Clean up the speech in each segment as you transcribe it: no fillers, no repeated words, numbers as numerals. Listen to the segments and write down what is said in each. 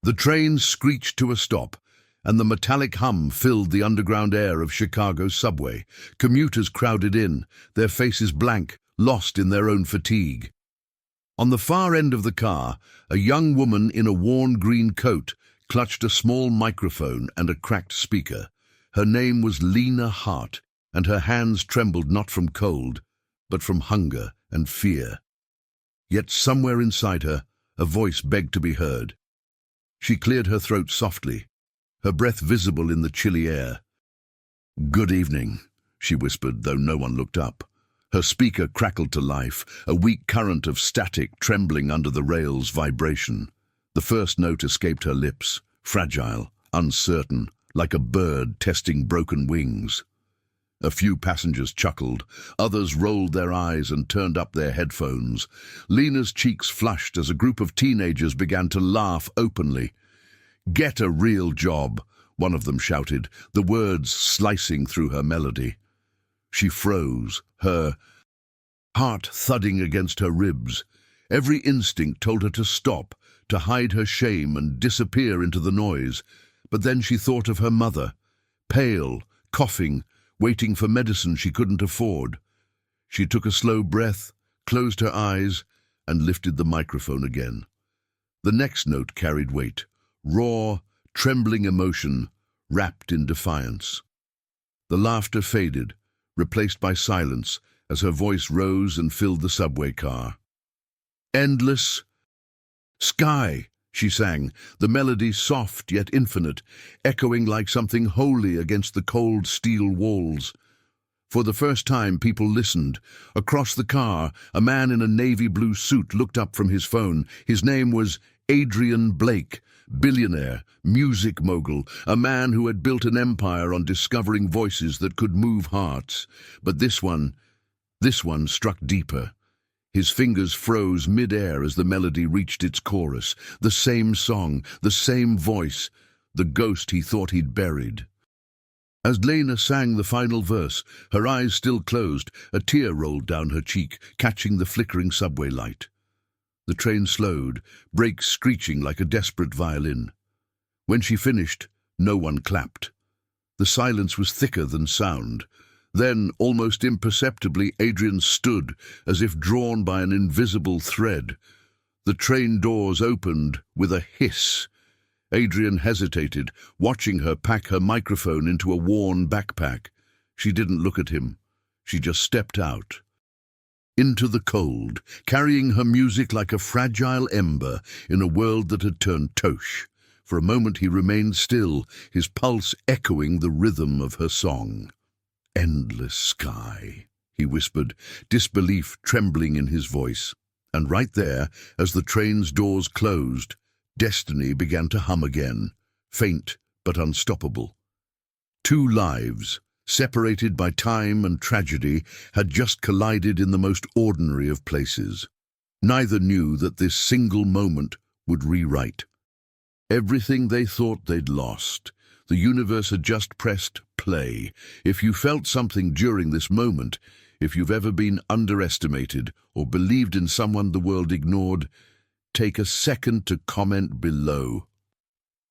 The train screeched to a stop, and the metallic hum filled the underground air of Chicago's subway. Commuters crowded in, their faces blank, lost in their own fatigue. On the far end of the car, a young woman in a worn green coat clutched a small microphone and a cracked speaker. Her name was Lena Hart, and her hands trembled not from cold, but from hunger and fear. Yet somewhere inside her, a voice begged to be heard. She cleared her throat softly, her breath visible in the chilly air. "Good evening," she whispered, though no one looked up. Her speaker crackled to life, a weak current of static trembling under the rail's vibration. The first note escaped her lips, fragile, uncertain, like a bird testing broken wings. A few passengers chuckled, others rolled their eyes and turned up their headphones. Lena's cheeks flushed as a group of teenagers began to laugh openly. "Get a real job," one of them shouted, the words slicing through her melody. She froze, her heart thudding against her ribs. Every instinct told her to stop, to hide her shame and disappear into the noise. But then she thought of her mother, pale, coughing, waiting for medicine she couldn't afford. She took a slow breath, closed her eyes, and lifted the microphone again. The next note carried weight, raw, trembling emotion, wrapped in defiance. The laughter faded, replaced by silence, as her voice rose and filled the subway car. "Endless sky," she sang, the melody soft yet infinite, echoing like something holy against the cold steel walls. For the first time, people listened. Across the car, a man in a navy blue suit looked up from his phone. His name was Adrian Blake, billionaire, music mogul, a man who had built an empire on discovering voices that could move hearts. But this one struck deeper. His fingers froze mid-air as the melody reached its chorus. The same song, the same voice, the ghost he thought he'd buried. As Lena sang the final verse, her eyes still closed, a tear rolled down her cheek, catching the flickering subway light. The train slowed, brakes screeching like a desperate violin. When she finished, no one clapped. The silence was thicker than sound. Then, almost imperceptibly, Adrian stood, as if drawn by an invisible thread. The train doors opened with a hiss. Adrian hesitated, watching her pack her microphone into a worn backpack. She didn't look at him. She just stepped out. Into the cold, carrying her music like a fragile ember in a world that had turned tosh. For a moment he remained still, his pulse echoing the rhythm of her song. "Endless sky," he whispered, disbelief trembling in his voice. And right there, as the train's doors closed, destiny began to hum again, faint but unstoppable. Two lives, separated by time and tragedy, had just collided in the most ordinary of places. Neither knew that this single moment would rewrite everything they thought they'd lost. The universe had just pressed play. If you felt something during this moment, if you've ever been underestimated or believed in someone the world ignored, take a second to comment below.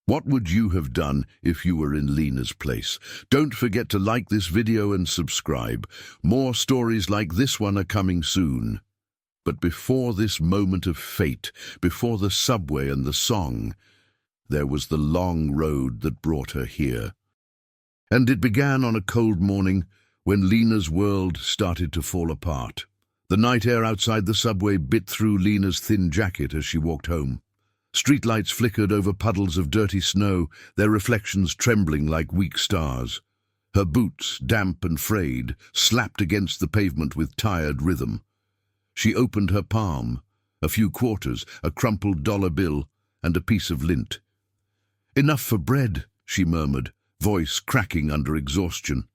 What would you have done if you were in Lena's place? Don't forget to like this video and subscribe. More stories like this one are coming soon. But before this moment of fate, before the subway and the song, there was the long road that brought her here. And it began on a cold morning when Lena's world started to fall apart. The night air outside the subway bit through Lena's thin jacket as she walked home. Streetlights flickered over puddles of dirty snow, their reflections trembling like weak stars. Her boots, damp and frayed, slapped against the pavement with tired rhythm. She opened her palm, a few quarters, a crumpled dollar bill, and a piece of lint. "Enough for bread," she murmured, voice cracking under exhaustion.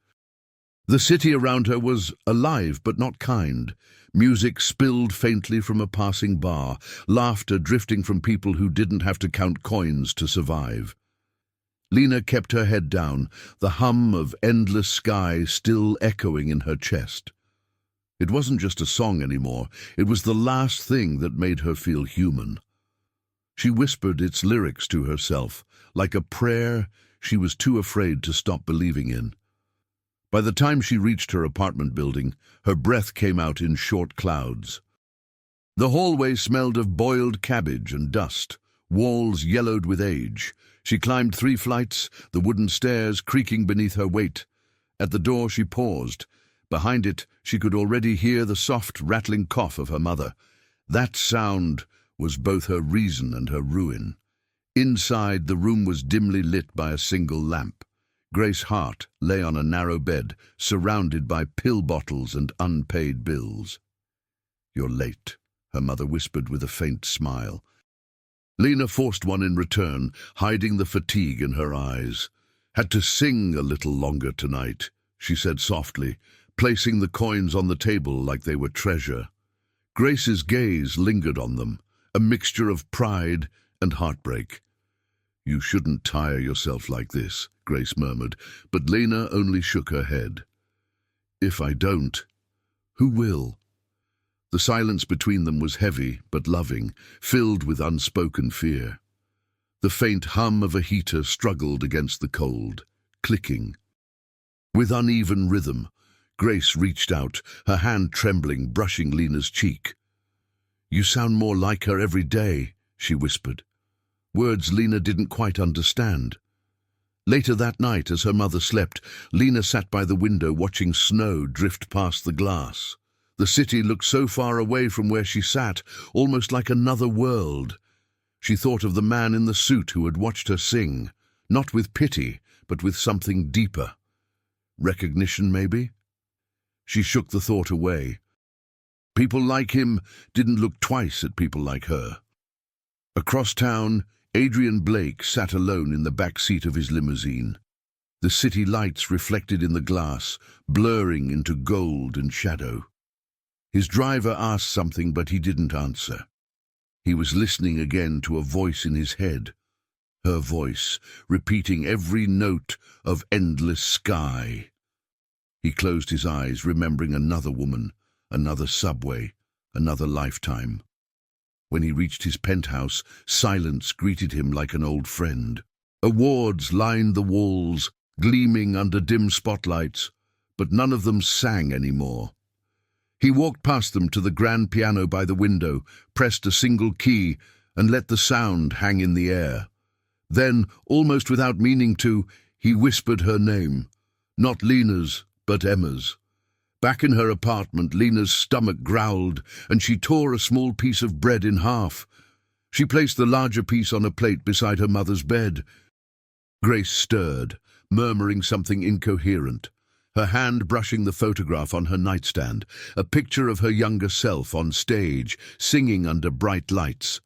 The city around her was alive but not kind. Music spilled faintly from a passing bar, laughter drifting from people who didn't have to count coins to survive. Lena kept her head down, the hum of endless sky still echoing in her chest. It wasn't just a song anymore, it was the last thing that made her feel human. She whispered its lyrics to herself, like a prayer she was too afraid to stop believing in. By the time she reached her apartment building, her breath came out in short clouds. The hallway smelled of boiled cabbage and dust, walls yellowed with age. She climbed 3 flights, the wooden stairs creaking beneath her weight. At the door she paused. Behind it she could already hear the soft, rattling cough of her mother. That sound was both her reason and her ruin. Inside, the room was dimly lit by a single lamp. Grace Hart lay on a narrow bed, surrounded by pill bottles and unpaid bills. "You're late," her mother whispered with a faint smile. Lena forced one in return, hiding the fatigue in her eyes. "Had to sing a little longer tonight," she said softly, placing the coins on the table like they were treasure. Grace's gaze lingered on them, a mixture of pride and heartbreak. "You shouldn't tire yourself like this," Grace murmured, but Lena only shook her head. "If I don't, who will?" The silence between them was heavy but loving, filled with unspoken fear. The faint hum of a heater struggled against the cold, clicking. With uneven rhythm, Grace reached out, her hand trembling, brushing Lena's cheek. "You sound more like her every day," she whispered. Words Lena didn't quite understand. Later that night, as her mother slept, Lena sat by the window watching snow drift past the glass. The city looked so far away from where she sat, almost like another world. She thought of the man in the suit who had watched her sing, not with pity, but with something deeper. Recognition, maybe? She shook the thought away. People like him didn't look twice at people like her. Across town, Adrian Blake sat alone in the back seat of his limousine. The city lights reflected in the glass, blurring into gold and shadow. His driver asked something, but he didn't answer. He was listening again to a voice in his head. Her voice, repeating every note of endless sky. He closed his eyes, remembering another woman, another subway, another lifetime. When he reached his penthouse, silence greeted him like an old friend. Awards lined the walls, gleaming under dim spotlights, but none of them sang anymore. He walked past them to the grand piano by the window, pressed a single key, and let the sound hang in the air. Then, almost without meaning to, he whispered her name. Not Lena's, but Emma's. Back in her apartment, Lena's stomach growled, and she tore a small piece of bread in half. She placed the larger piece on a plate beside her mother's bed. Grace stirred, murmuring something incoherent, her hand brushing the photograph on her nightstand, a picture of her younger self on stage, singing under bright lights.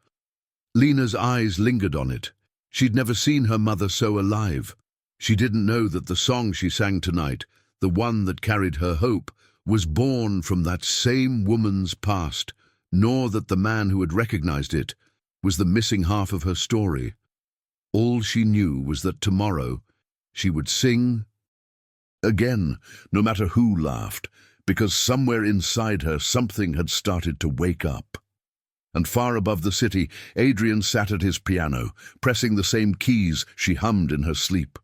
Lena's eyes lingered on it. She'd never seen her mother so alive. She didn't know that the song she sang tonight, the one that carried her hope, was born from that same woman's past, nor that the man who had recognized it was the missing half of her story. All she knew was that tomorrow she would sing again, no matter who laughed, because somewhere inside her something had started to wake up. And far above the city, Adrian sat at his piano, pressing the same keys she hummed in her sleep.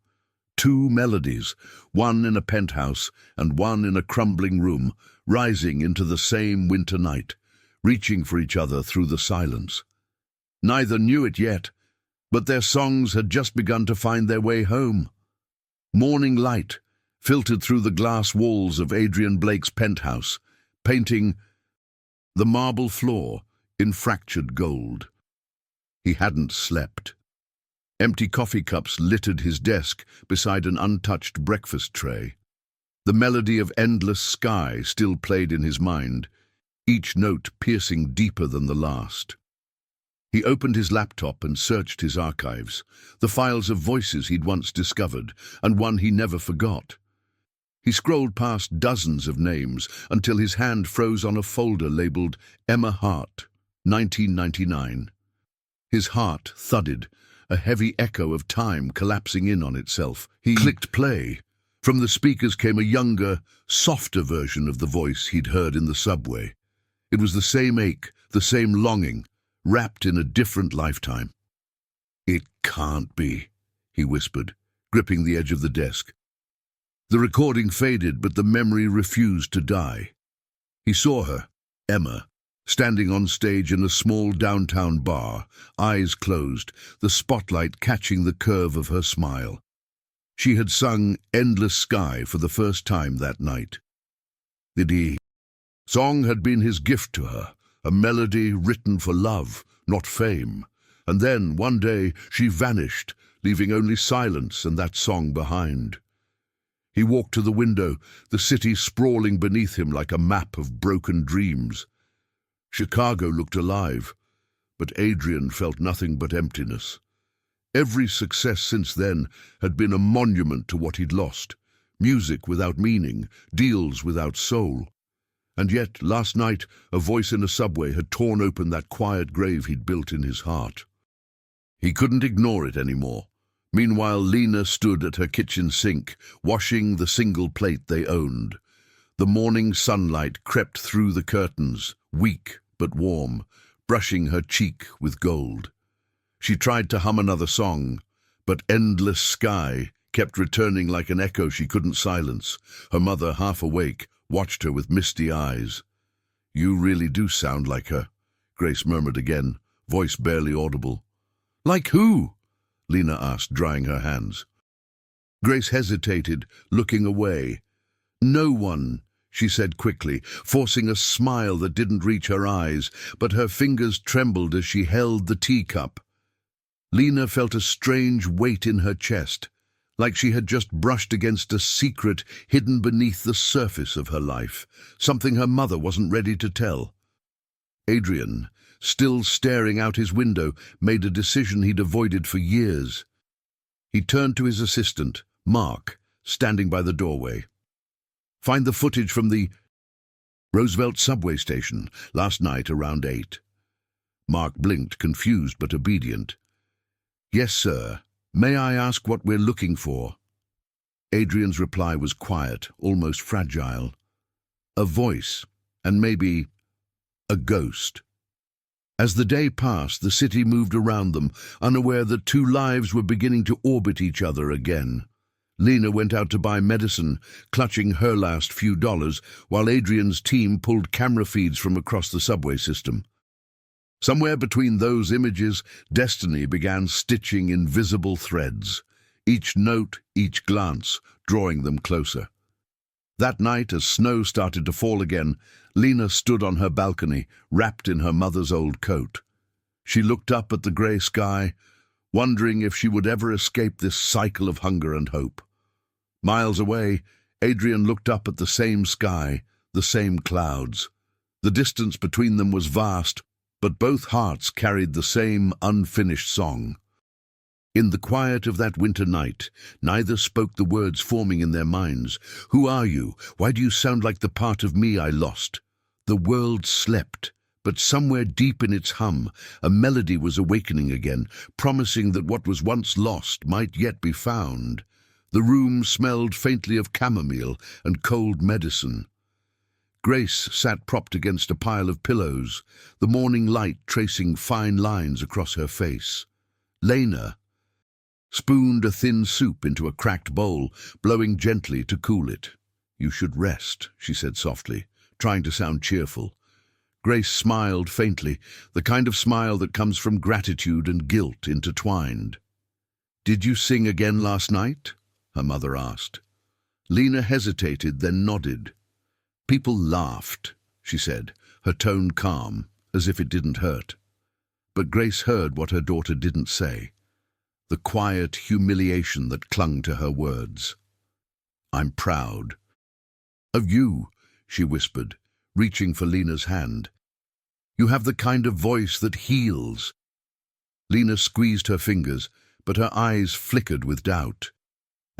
2 melodies, one in a penthouse and one in a crumbling room, rising into the same winter night, reaching for each other through the silence. Neither knew it yet, but their songs had just begun to find their way home. Morning light filtered through the glass walls of Adrian Blake's penthouse, painting the marble floor in fractured gold. He hadn't slept. Empty coffee cups littered his desk beside an untouched breakfast tray. The melody of Endless Sky still played in his mind, each note piercing deeper than the last. He opened his laptop and searched his archives, the files of voices he'd once discovered, and one he never forgot. He scrolled past dozens of names until his hand froze on a folder labeled Emma Hart, 1999. His heart thudded, a heavy echo of time collapsing in on itself. He clicked play. From the speakers came a younger, softer version of the voice he'd heard in the subway. It was the same ache, the same longing, wrapped in a different lifetime. "It can't be," he whispered, gripping the edge of the desk. The recording faded, but the memory refused to die. He saw her, Emma, standing on stage in a small downtown bar, eyes closed, the spotlight catching the curve of her smile. She had sung "Endless Sky" for the first time that night. The song had been his gift to her, a melody written for love, not fame. And then, one day, she vanished, leaving only silence and that song behind. He walked to the window, the city sprawling beneath him like a map of broken dreams. Chicago looked alive, but Adrian felt nothing but emptiness. Every success since then had been a monument to what he'd lost. Music without meaning, deals without soul. And yet, last night, a voice in a subway had torn open that quiet grave he'd built in his heart. He couldn't ignore it anymore. Meanwhile, Lena stood at her kitchen sink, washing the single plate they owned. The morning sunlight crept through the curtains, weak but warm, brushing her cheek with gold. She tried to hum another song, but "Endless Sky" kept returning like an echo she couldn't silence. Her mother, half awake, watched her with misty eyes. "You really do sound like her," Grace murmured again, voice barely audible. "Like who?" Lena asked, drying her hands. Grace hesitated, looking away. "No one," she said quickly, forcing a smile that didn't reach her eyes, but her fingers trembled as she held the teacup. Lena felt a strange weight in her chest, like she had just brushed against a secret hidden beneath the surface of her life, something her mother wasn't ready to tell. Adrian, still staring out his window, made a decision he'd avoided for years. He turned to his assistant, Mark, standing by the doorway. "Find the footage from the Roosevelt subway station last night around 8. Mark blinked, confused but obedient. "Yes, sir. May I ask what we're looking for?" Adrian's reply was quiet, almost fragile. "A voice, and maybe a ghost." As the day passed, the city moved around them, unaware that two lives were beginning to orbit each other again. Lena went out to buy medicine, clutching her last few dollars, while Adrian's team pulled camera feeds from across the subway system. Somewhere between those images, destiny began stitching invisible threads, each note, each glance, drawing them closer. That night, as snow started to fall again, Lena stood on her balcony, wrapped in her mother's old coat. She looked up at the grey sky, wondering if she would ever escape this cycle of hunger and hope. Miles away, Adrian looked up at the same sky, the same clouds. The distance between them was vast, but both hearts carried the same unfinished song. In the quiet of that winter night, neither spoke the words forming in their minds. "Who are you? Why do you sound like the part of me I lost?" The world slept, but somewhere deep in its hum, a melody was awakening again, promising that what was once lost might yet be found. The room smelled faintly of chamomile and cold medicine. Grace sat propped against a pile of pillows, the morning light tracing fine lines across her face. Lena spooned a thin soup into a cracked bowl, blowing gently to cool it. "You should rest," she said softly, trying to sound cheerful. Grace smiled faintly, the kind of smile that comes from gratitude and guilt intertwined. "Did you sing again last night?" her mother asked. Lena hesitated, then nodded. "People laughed," she said, her tone calm, as if it didn't hurt. But Grace heard what her daughter didn't say, the quiet humiliation that clung to her words. "I'm proud." "Of you," she whispered, reaching for Lena's hand. "You have the kind of voice that heals." Lena squeezed her fingers, but her eyes flickered with doubt.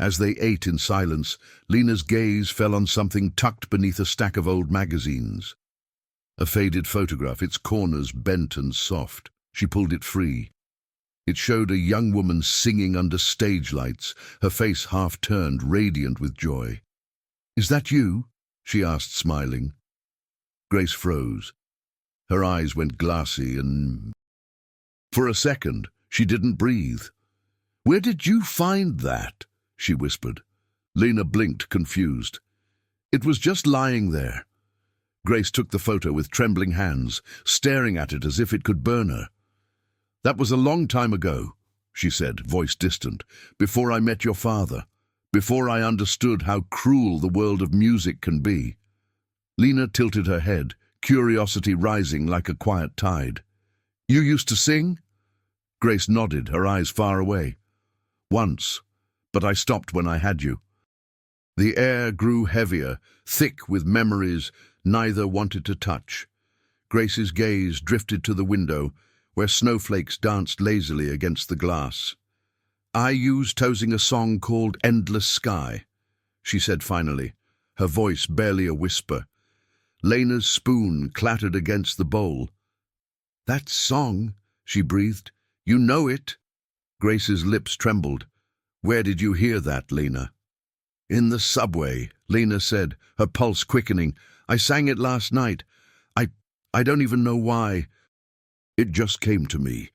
As they ate in silence, Lena's gaze fell on something tucked beneath a stack of old magazines. A faded photograph, its corners bent and soft. She pulled it free. It showed a young woman singing under stage lights, her face half-turned, radiant with joy. "Is that you?" she asked, smiling. Grace froze. Her eyes went glassy and... For a second, She didn't breathe. "Where did you find that?" she whispered. Lena blinked, confused. It was just lying there. Grace took the photo with trembling hands, staring at it as if it could burn her. "That was a long time ago," she said, voice distant, "before I met your father, before I understood how cruel the world of music can be." Lena tilted her head, curiosity rising like a quiet tide. "You used to sing?" Grace nodded, her eyes far away. "Once, but I stopped when I had you." The air grew heavier, thick with memories neither wanted to touch. Grace's gaze drifted to the window, where snowflakes danced lazily against the glass. "I used to sing a song called Endless Sky," she said finally, her voice barely a whisper. Lena's spoon clattered against the bowl. "That song," she breathed. "You know it?" Grace's lips trembled. "Where did you hear that, Lena?" "In the subway," Lena said, her pulse quickening. "I sang it last night. I don't even know why. It just came to me."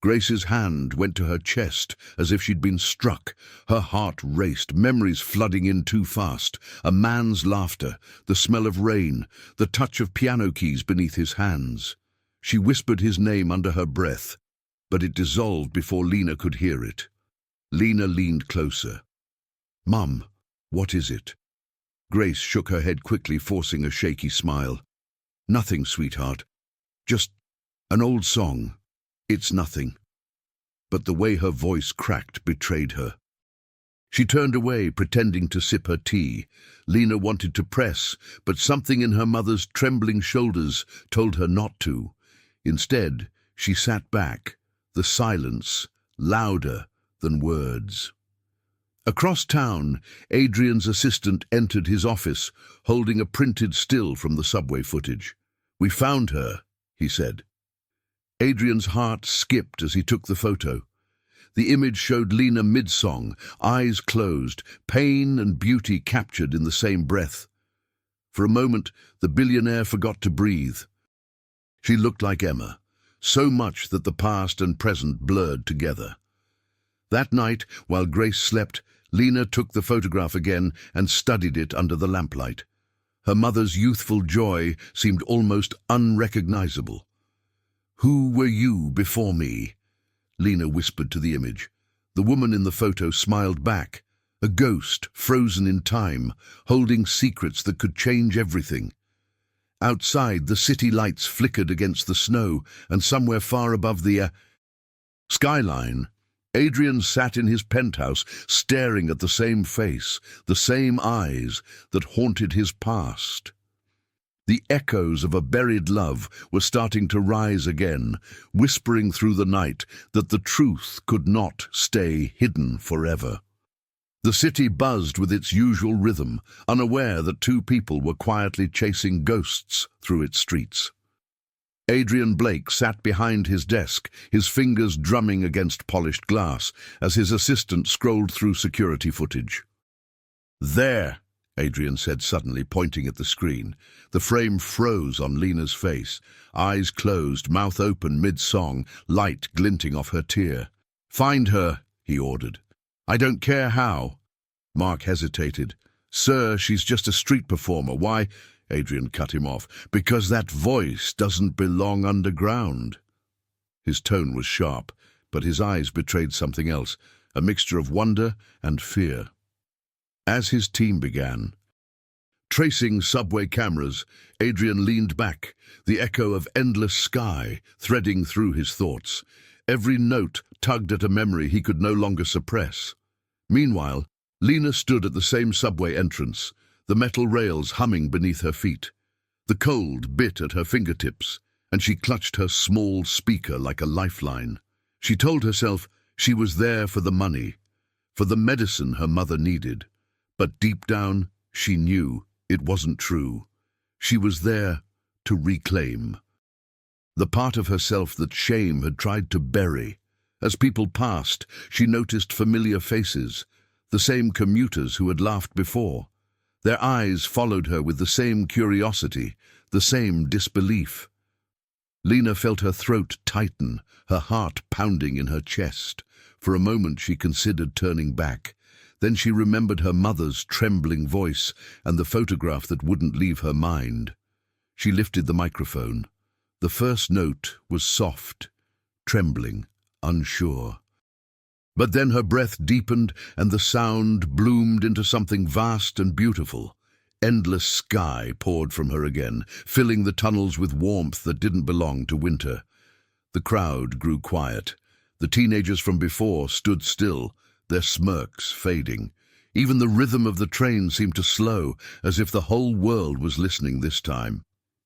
Grace's hand went to her chest as if she'd been struck. Her heart raced, memories flooding in too fast. A man's laughter, the smell of rain, the touch of piano keys beneath his hands. She whispered his name under her breath, but it dissolved before Lena could hear it. Lena leaned closer. "Mum, what is it?" Grace shook her head quickly, forcing a shaky smile. "Nothing, sweetheart. Just an old song. It's nothing." But the way her voice cracked betrayed her. She turned away, pretending to sip her tea. Lena wanted to press, but something in her mother's trembling shoulders told her not to. Instead, she sat back, the silence louder than words. Across town, Adrian's assistant entered his office, holding a printed still from the subway footage. "We found her," he said. Adrian's heart skipped as he took the photo. The image showed Lena mid-song, eyes closed, pain and beauty captured in the same breath. For a moment, the billionaire forgot to breathe. She looked like Emma, so much that the past and present blurred together. That night, while Grace slept, Lena took the photograph again and studied it under the lamplight. Her mother's youthful joy seemed almost unrecognizable. "Who were you before me?" Lena whispered to the image. The woman in the photo smiled back, a ghost frozen in time, holding secrets that could change everything. Outside, the city lights flickered against the snow, and somewhere far above the skyline, Adrian sat in his penthouse, staring at the same face, the same eyes that haunted his past. The echoes of a buried love were starting to rise again, whispering through the night that the truth could not stay hidden forever. The city buzzed with its usual rhythm, unaware that two people were quietly chasing ghosts through its streets. Adrian Blake sat behind his desk, his fingers drumming against polished glass, as his assistant scrolled through security footage. "There," Adrian said suddenly, pointing at the screen. The frame froze on Lena's face, eyes closed, mouth open mid-song, light glinting off her tear. "Find her," he ordered. "I don't care how." Mark hesitated. "Sir, she's just a street performer. Why?" Adrian cut him off. "Because that voice doesn't belong underground." His tone was sharp, but his eyes betrayed something else, a mixture of wonder and fear. As his team began, tracing subway cameras, Adrian leaned back, the echo of Endless Sky threading through his thoughts. Every note tugged at a memory he could no longer suppress. Meanwhile, Lena stood at the same subway entrance, the metal rails humming beneath her feet. The cold bit at her fingertips, and she clutched her small speaker like a lifeline. She told herself she was there for the money, for the medicine her mother needed. But deep down, she knew it wasn't true. She was there to reclaim the part of herself that shame had tried to bury. As people passed, she noticed familiar faces, the same commuters who had laughed before. Their eyes followed her with the same curiosity, the same disbelief. Lena felt her throat tighten, her heart pounding in her chest. For a moment she considered turning back. Then she remembered her mother's trembling voice and the photograph that wouldn't leave her mind. She lifted the microphone. The first note was soft, trembling, unsure. But then her breath deepened and the sound bloomed into something vast and beautiful. Endless sky poured from her again, filling the tunnels with warmth that didn't belong to winter. The crowd grew quiet. The teenagers from before stood still, their smirks fading. Even the rhythm of the train seemed to slow, as if the whole world was listening this time.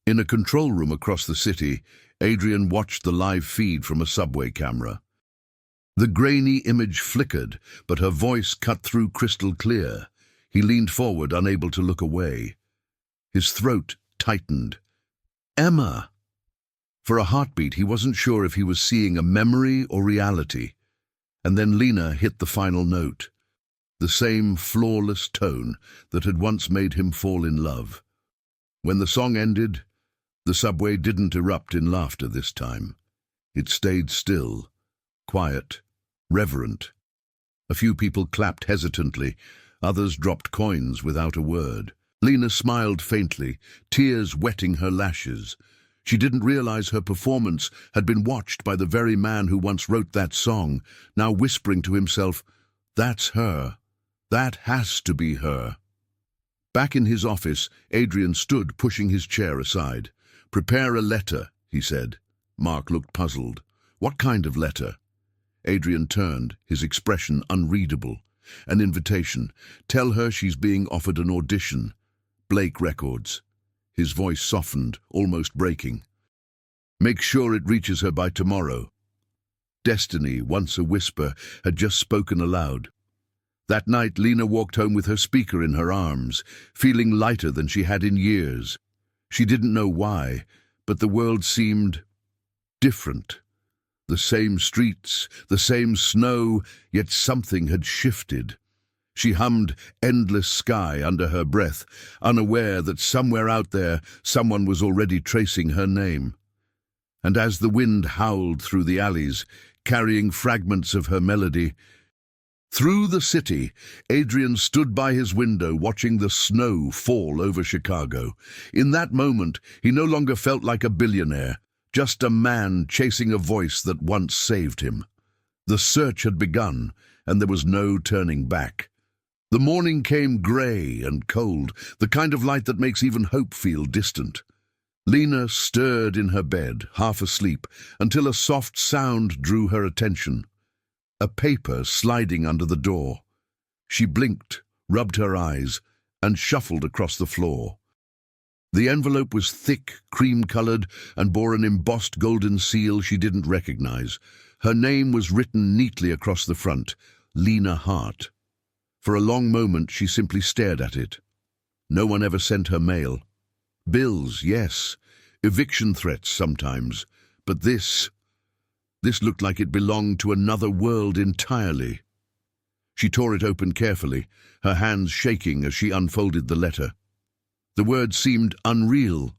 In a control room across the city, Adrian watched the live feed from a subway camera. The grainy image flickered, but her voice cut through crystal clear. He leaned forward, unable to look away. His throat tightened. Emma! For a heartbeat, he wasn't sure if he was seeing a memory or reality. And then Lena hit the final note. The same flawless tone that had once made him fall in love. When the song ended, the subway didn't erupt in laughter this time. It stayed still, quiet, reverent. A few people clapped hesitantly, others dropped coins without a word. Lena smiled faintly, tears wetting her lashes. She didn't realize her performance had been watched by the very man who once wrote that song, now whispering to himself, "That's her. That has to be her." Back in his office, Adrian stood, pushing his chair aside. "Prepare a letter," he said. Mark looked puzzled. "What kind of letter?" Adrian turned, his expression unreadable. "An invitation. Tell her she's being offered an audition. Blake Records." His voice softened, almost breaking. "Make sure it reaches her by tomorrow." Destiny, once a whisper, had just spoken aloud. That night, Lena walked home with her speaker in her arms, feeling lighter than she had in years. She didn't know why, but the world seemed different. The same streets, the same snow, yet something had shifted. She hummed "Endless Sky" under her breath, unaware that somewhere out there someone was already tracing her name. And as the wind howled through the alleys, carrying fragments of her melody, through the city, Adrian stood by his window watching the snow fall over Chicago. In that moment, he no longer felt like a billionaire, just a man chasing a voice that once saved him. The search had begun, and there was no turning back. The morning came grey and cold, the kind of light that makes even hope feel distant. Lena stirred in her bed, half asleep, until a soft sound drew her attention. A paper sliding under the door. She blinked, rubbed her eyes, and shuffled across the floor. The envelope was thick, cream-colored, and bore an embossed golden seal she didn't recognize. Her name was written neatly across the front, Lena Hart. For a long moment she simply stared at it. No one ever sent her mail. Bills, yes. Eviction threats sometimes. But this looked like it belonged to another world entirely. She tore it open carefully, her hands shaking as she unfolded the letter. The words seemed unreal.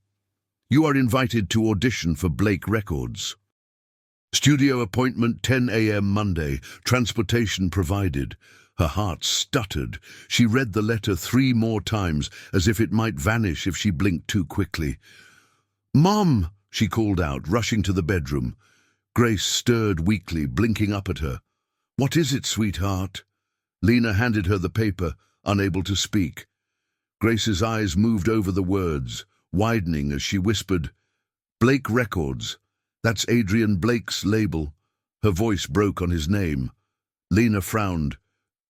"You are invited to audition for Blake Records. Studio appointment 10 a.m. Monday. Transportation provided." Her heart stuttered. She read the letter 3 more times, as if it might vanish if she blinked too quickly. "Mom!" she called out, rushing to the bedroom. Grace stirred weakly, blinking up at her. "What is it, sweetheart?" Lena handed her the paper, unable to speak. Grace's eyes moved over the words, widening as she whispered, "Blake Records. That's Adrian Blake's label." Her voice broke on his name. Lena frowned.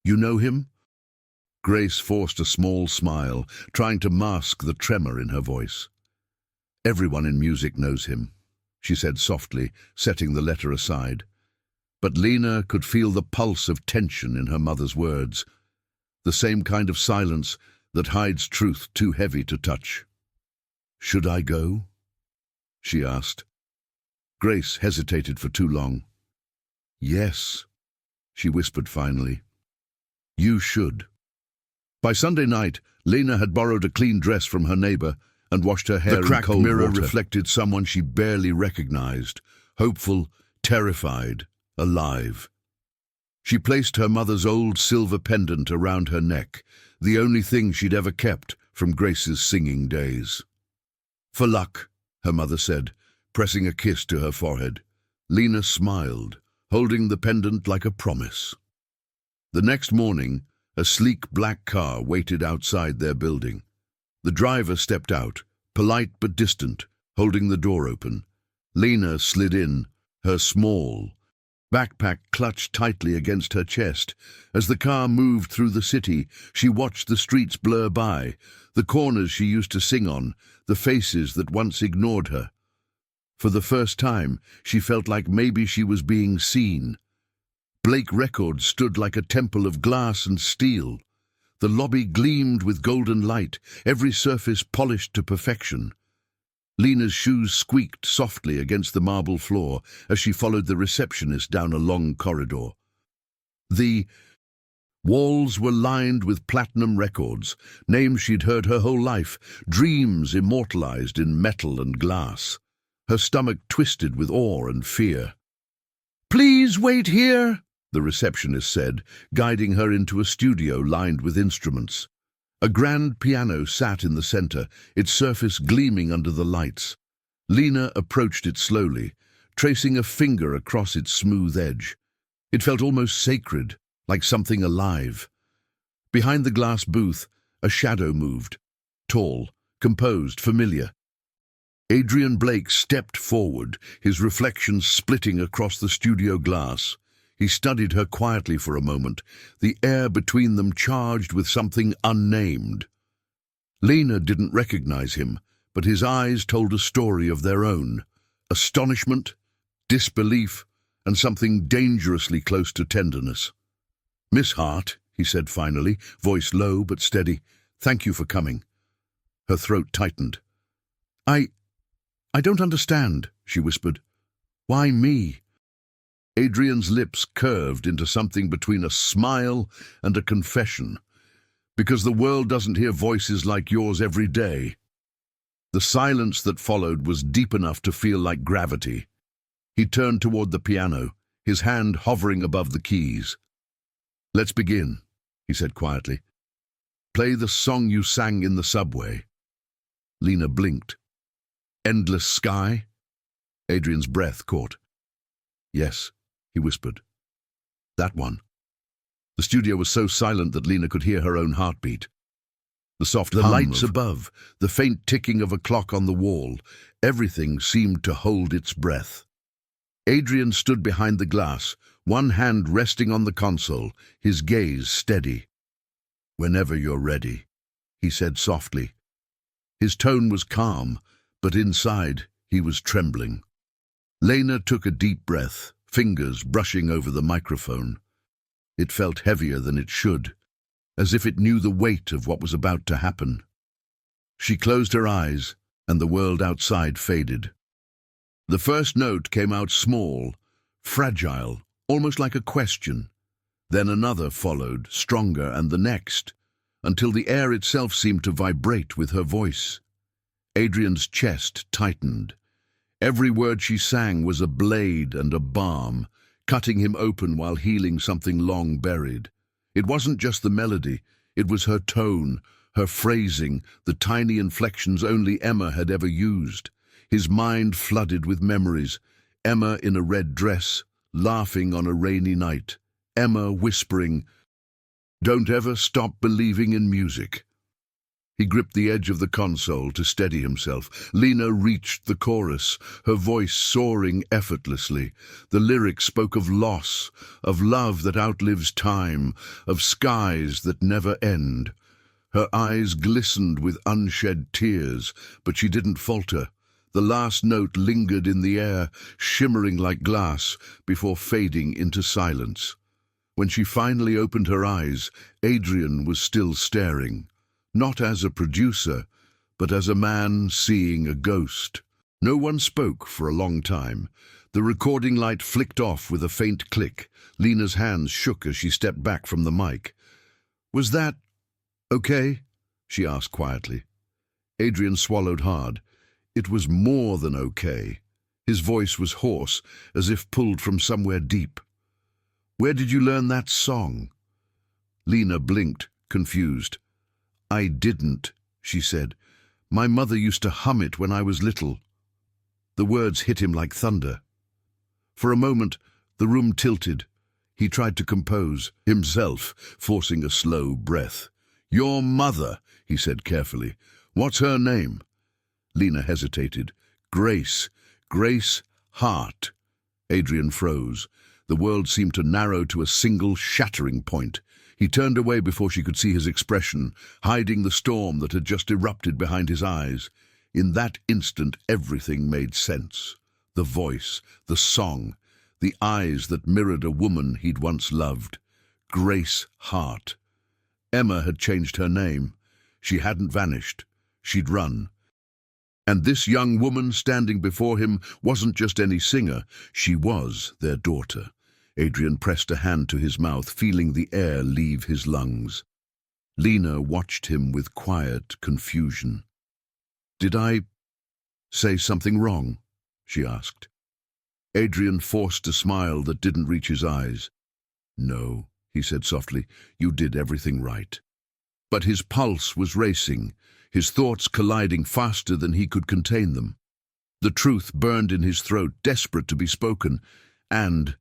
"You know him?" Grace forced a small smile, trying to mask the tremor in her voice. "Everyone in music knows him," she said softly, setting the letter aside. But Lena could feel the pulse of tension in her mother's words, the same kind of silence that hides truth too heavy to touch. "Should I go?" she asked. Grace hesitated for too long. "Yes," she whispered finally. "You should." By Sunday night, Lena had borrowed a clean dress from her neighbor and washed her hair in cold water. The cracked mirror reflected someone she barely recognized, hopeful, terrified, alive. She placed her mother's old silver pendant around her neck, the only thing she'd ever kept from Grace's singing days. "For luck," her mother said, pressing a kiss to her forehead. Lena smiled, holding the pendant like a promise. The next morning, a sleek black car waited outside their building. The driver stepped out, polite but distant, holding the door open. Lena slid in, her small backpack clutched tightly against her chest. As the car moved through the city, she watched the streets blur by, the corners she used to sing on, the faces that once ignored her. For the first time, she felt like maybe she was being seen. Blake Records stood like a temple of glass and steel. The lobby gleamed with golden light, every surface polished to perfection. Lena's shoes squeaked softly against the marble floor as she followed the receptionist down a long corridor. The walls were lined with platinum records, names she'd heard her whole life, dreams immortalized in metal and glass. Her stomach twisted with awe and fear. "Please wait here," the receptionist said, guiding her into a studio lined with instruments. A grand piano sat in the center, its surface gleaming under the lights. Lena approached it slowly, tracing a finger across its smooth edge. It felt almost sacred, like something alive. Behind the glass booth, a shadow moved, tall, composed, familiar. Adrian Blake stepped forward, his reflection splitting across the studio glass. He studied her quietly for a moment, the air between them charged with something unnamed. Lena didn't recognize him, but his eyes told a story of their own. Astonishment, disbelief, and something dangerously close to tenderness. "Miss Hart," he said finally, voice low but steady, "thank you for coming." Her throat tightened. I don't understand," she whispered. "Why me?" Adrian's lips curved into something between a smile and a confession. "Because the world doesn't hear voices like yours every day." The silence that followed was deep enough to feel like gravity. He turned toward the piano, his hand hovering above the keys. "Let's begin," he said quietly. "Play the song you sang in the subway." Lena blinked. "Endless Sky?" Adrian's breath caught. "Yes," he whispered. "That one." The studio was so silent that Lena could hear her own heartbeat. The soft hum lights above, the faint ticking of a clock on the wall, everything seemed to hold its breath. Adrian stood behind the glass, one hand resting on the console, his gaze steady. "Whenever you're ready," he said softly. His tone was calm, but inside he was trembling. Lena took a deep breath, fingers brushing over the microphone. It felt heavier than it should, as if it knew the weight of what was about to happen. She closed her eyes, and the world outside faded. The first note came out small, fragile, almost like a question. Then another followed, stronger, and the next, until the air itself seemed to vibrate with her voice. Adrian's chest tightened. Every word she sang was a blade and a balm, cutting him open while healing something long buried. It wasn't just the melody, it was her tone, her phrasing, the tiny inflections only Emma had ever used. His mind flooded with memories. Emma in a red dress, laughing on a rainy night. Emma whispering, "Don't ever stop believing in music." He gripped the edge of the console to steady himself. Lena reached the chorus, her voice soaring effortlessly. The lyrics spoke of loss, of love that outlives time, of skies that never end. Her eyes glistened with unshed tears, but she didn't falter. The last note lingered in the air, shimmering like glass, before fading into silence. When she finally opened her eyes, Adrian was still staring. Not as a producer, but as a man seeing a ghost. No one spoke for a long time. The recording light flicked off with a faint click. Lena's hands shook as she stepped back from the mic. "Was that okay?" she asked quietly. Adrian swallowed hard. It was more than okay. His voice was hoarse, as if pulled from somewhere deep. "Where did you learn that song?" Lena blinked, confused. "I didn't," she said. "My mother used to hum it when I was little." The words hit him like thunder. For a moment, the room tilted. He tried to compose himself, forcing a slow breath. "Your mother," he said carefully. "What's her name?" Lena hesitated. Grace Hart." Adrian froze. The world seemed to narrow to a single shattering point. He turned away before she could see his expression, hiding the storm that had just erupted behind his eyes. In that instant, everything made sense. The voice, the song, the eyes that mirrored a woman he'd once loved. Grace Hart. Emma had changed her name. She hadn't vanished. She'd run. And this young woman standing before him wasn't just any singer. She was their daughter. Adrian pressed a hand to his mouth, feeling the air leave his lungs. Lena watched him with quiet confusion. "Did I say something wrong?" she asked. Adrian forced a smile that didn't reach his eyes. "No," he said softly, "you did everything right." But his pulse was racing, his thoughts colliding faster than he could contain them. The truth burned in his throat, desperate to be spoken, and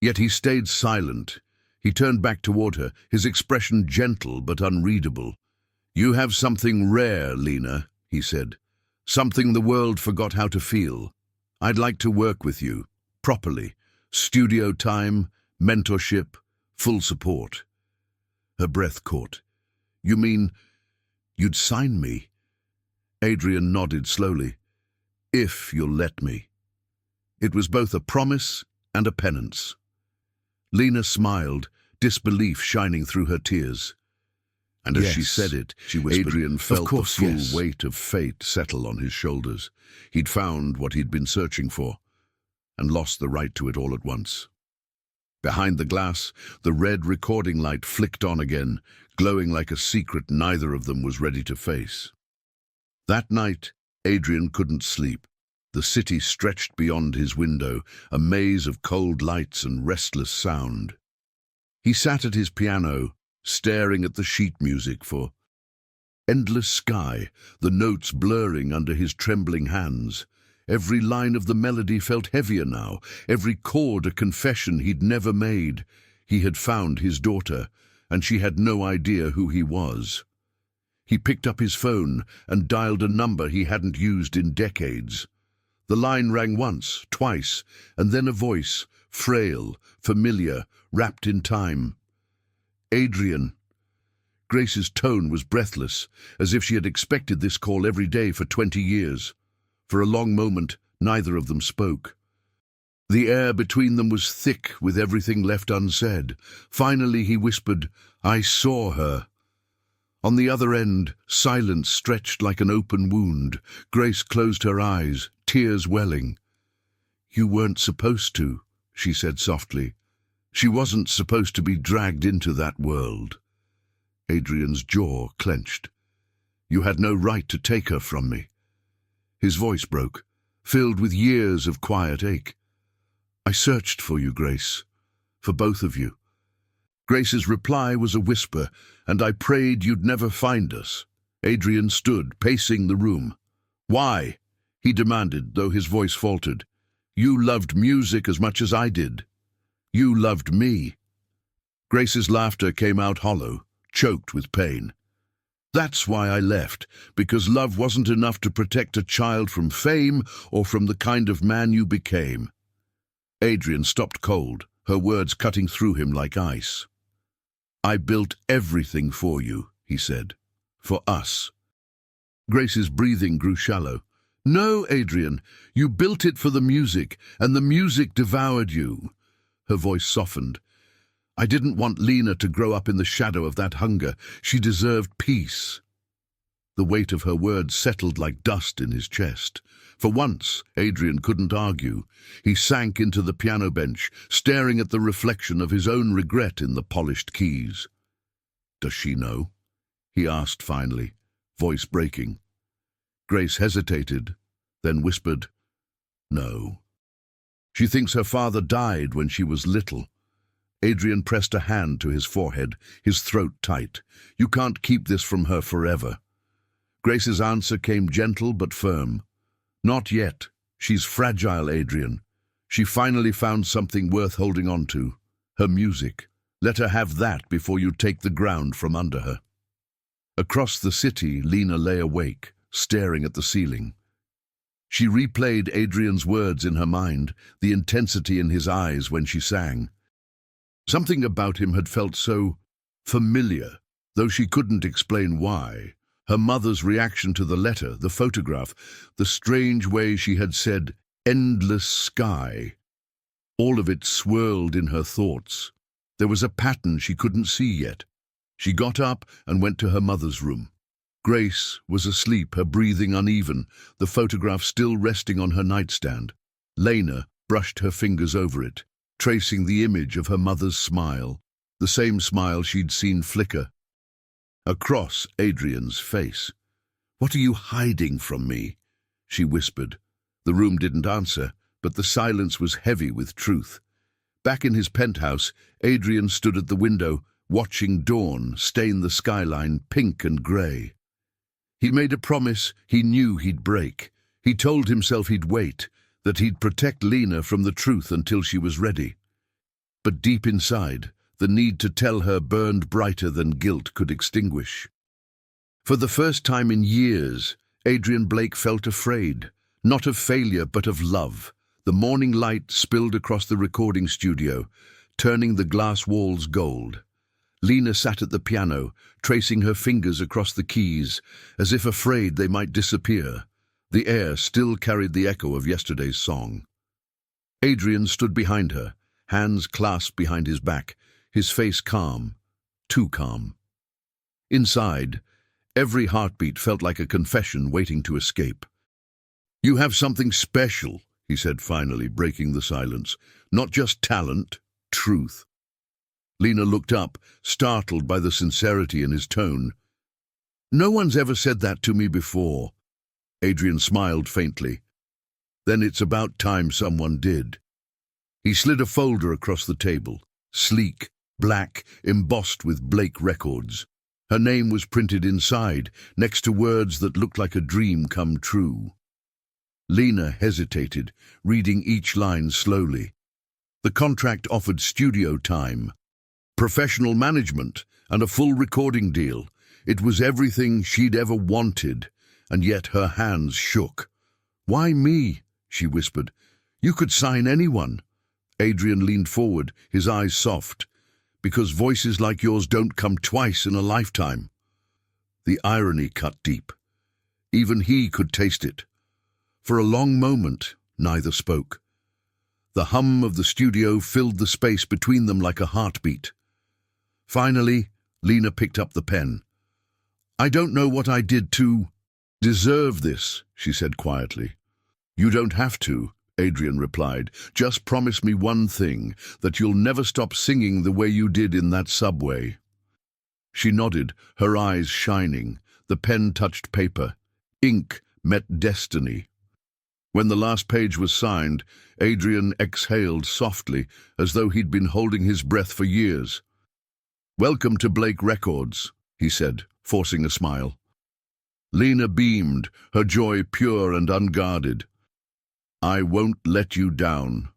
yet he stayed silent. He turned back toward her, his expression gentle but unreadable. "You have something rare, Lena," he said. "Something the world forgot how to feel. I'd like to work with you, properly. Studio time, mentorship, full support." Her breath caught. "You mean you'd sign me?" Adrian nodded slowly. "If you'll let me." It was both a promise and a penance. Lena smiled, disbelief shining through her tears. And as she said it, she whispered, Adrian felt the full weight of fate settle on his shoulders. He'd found what he'd been searching for, and lost the right to it all at once. Behind the glass, the red recording light flicked on again, glowing like a secret neither of them was ready to face. That night, Adrian couldn't sleep. The city stretched beyond his window, a maze of cold lights and restless sound. He sat at his piano, staring at the sheet music for endless sky, the notes blurring under his trembling hands. Every line of the melody felt heavier now, every chord a confession he'd never made. He had found his daughter, and she had no idea who he was. He picked up his phone and dialed a number he hadn't used in decades. The line rang once, twice, and then a voice, frail, familiar, wrapped in time. "Adrian." Grace's tone was breathless, as if she had expected this call every day for 20 years. For a long moment, neither of them spoke. The air between them was thick with everything left unsaid. Finally he whispered, "I saw her." On the other end, silence stretched like an open wound. Grace closed her eyes, tears welling. "You weren't supposed to," she said softly. "She wasn't supposed to be dragged into that world." Adrian's jaw clenched. "You had no right to take her from me." His voice broke, filled with years of quiet ache. "I searched for you, Grace, for both of you." Grace's reply was a whisper, "And I prayed you'd never find us." Adrian stood, pacing the room. "Why?" he demanded, though his voice faltered. "You loved music as much as I did. You loved me." Grace's laughter came out hollow, choked with pain. "That's why I left, because love wasn't enough to protect a child from fame or from the kind of man you became." Adrian stopped cold, her words cutting through him like ice. "I built everything for you," he said. "For us." Grace's breathing grew shallow. "No, Adrian, you built it for the music, and the music devoured you." Her voice softened. "I didn't want Lena to grow up in the shadow of that hunger. She deserved peace." The weight of her words settled like dust in his chest. For once, Adrian couldn't argue. He sank into the piano bench, staring at the reflection of his own regret in the polished keys. "Does she know?" he asked finally, voice breaking. Grace hesitated, then whispered, "No." "She thinks her father died when she was little." Adrian pressed a hand to his forehead, his throat tight. "You can't keep this from her forever." Grace's answer came gentle but firm. "Not yet. She's fragile, Adrian. She finally found something worth holding on to. Her music. Let her have that before you take the ground from under her." Across the city, Lena lay awake, staring at the ceiling. She replayed Adrian's words in her mind, the intensity in his eyes when she sang. Something about him had felt so familiar, though she couldn't explain why. Her mother's reaction to the letter, the photograph, the strange way she had said, "endless sky." All of it swirled in her thoughts. There was a pattern she couldn't see yet. She got up and went to her mother's room. Grace was asleep, her breathing uneven, the photograph still resting on her nightstand. Lena brushed her fingers over it, tracing the image of her mother's smile, the same smile she'd seen flicker across Adrian's face. "What are you hiding from me?" she whispered. The room didn't answer, but the silence was heavy with truth. Back in his penthouse, Adrian stood at the window, watching dawn stain the skyline pink and grey. He made a promise he knew he'd break. He told himself he'd wait, that he'd protect Lena from the truth until she was ready. But deep inside, the need to tell her burned brighter than guilt could extinguish. For the first time in years, Adrian Blake felt afraid, not of failure but of love. The morning light spilled across the recording studio, turning the glass walls gold. Lena sat at the piano, tracing her fingers across the keys, as if afraid they might disappear. The air still carried the echo of yesterday's song. Adrian stood behind her, hands clasped behind his back, his face calm, too calm. Inside, every heartbeat felt like a confession waiting to escape. "You have something special," he said finally, breaking the silence. "Not just talent, truth." Lena looked up, startled by the sincerity in his tone. "No one's ever said that to me before." Adrian smiled faintly. "Then it's about time someone did." He slid a folder across the table, sleek, black, embossed with Blake Records. Her name was printed inside, next to words that looked like a dream come true. Lena hesitated, reading each line slowly. The contract offered studio time, professional management, and a full recording deal. It was everything she'd ever wanted, and yet her hands shook. "Why me?" she whispered. "You could sign anyone." Adrian leaned forward, his eyes soft. "Because voices like yours don't come twice in a lifetime." The irony cut deep. Even he could taste it. For a long moment, neither spoke. The hum of the studio filled the space between them like a heartbeat. Finally, Lena picked up the pen. "I don't know what I did to deserve this," she said quietly. "You don't have to," Adrian replied. "Just promise me one thing, that you'll never stop singing the way you did in that subway." She nodded, her eyes shining. The pen touched paper. Ink met destiny. When the last page was signed, Adrian exhaled softly, as though he'd been holding his breath for years. "Welcome to Blake Records," he said, forcing a smile. Lena beamed, her joy pure and unguarded. "I won't let you down."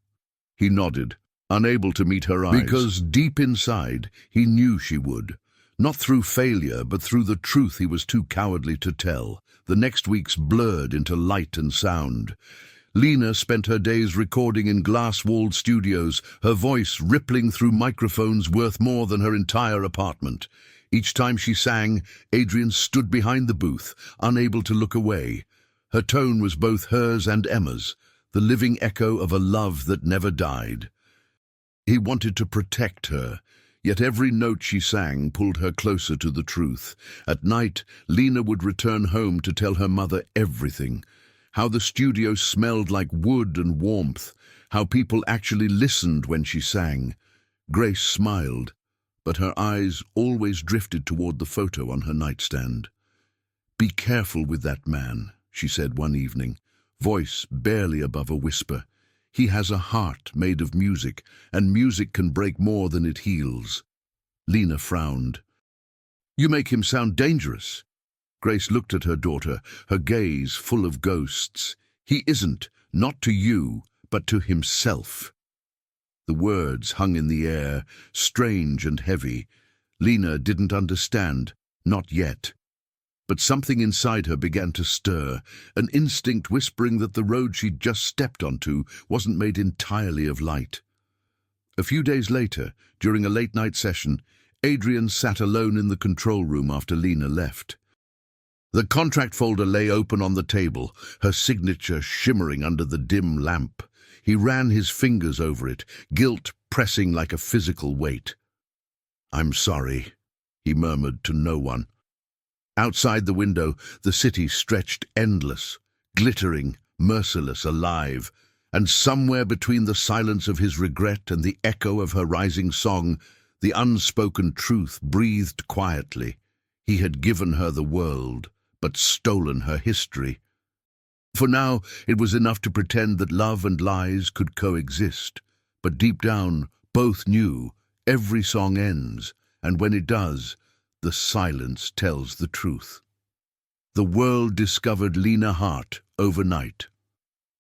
He nodded, unable to meet her eyes. Because deep inside, he knew she would. Not through failure, but through the truth he was too cowardly to tell. The next weeks blurred into light and sound. Lena spent her days recording in glass-walled studios, her voice rippling through microphones worth more than her entire apartment. Each time she sang, Adrian stood behind the booth, unable to look away. Her tone was both hers and Emma's, the living echo of a love that never died. He wanted to protect her, yet every note she sang pulled her closer to the truth. At night, Lena would return home to tell her mother everything. How the studio smelled like wood and warmth, how people actually listened when she sang. Grace smiled, but her eyes always drifted toward the photo on her nightstand. "Be careful with that man," she said one evening, voice barely above a whisper. "He has a heart made of music, and music can break more than it heals." Lena frowned. "You make him sound dangerous." Grace looked at her daughter, her gaze full of ghosts. "He isn't, not to you, but to himself." The words hung in the air, strange and heavy. Lena didn't understand, not yet. But something inside her began to stir, an instinct whispering that the road she'd just stepped onto wasn't made entirely of light. A few days later, during a late-night session, Adrian sat alone in the control room after Lena left. The contract folder lay open on the table, her signature shimmering under the dim lamp. He ran his fingers over it, guilt pressing like a physical weight. "I'm sorry," he murmured to no one. Outside the window, the city stretched endless, glittering, merciless, alive, and somewhere between the silence of his regret and the echo of her rising song, the unspoken truth breathed quietly. He had given her the world, but stolen her history. For now, it was enough to pretend that love and lies could coexist. But deep down, both knew, every song ends, and when it does, the silence tells the truth. The world discovered Lena Hart overnight.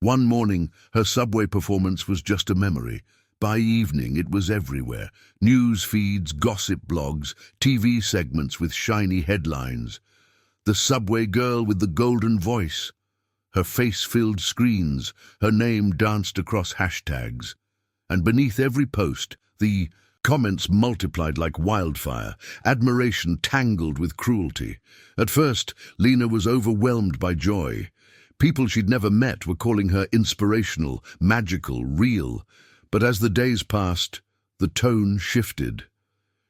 One morning, her subway performance was just a memory. By evening, it was everywhere. News feeds, gossip blogs, TV segments with shiny headlines. The subway girl with the golden voice. Her face filled screens, her name danced across hashtags. And beneath every post, the comments multiplied like wildfire, admiration tangled with cruelty. At first, Lena was overwhelmed by joy. People she'd never met were calling her inspirational, magical, real. But as the days passed, the tone shifted.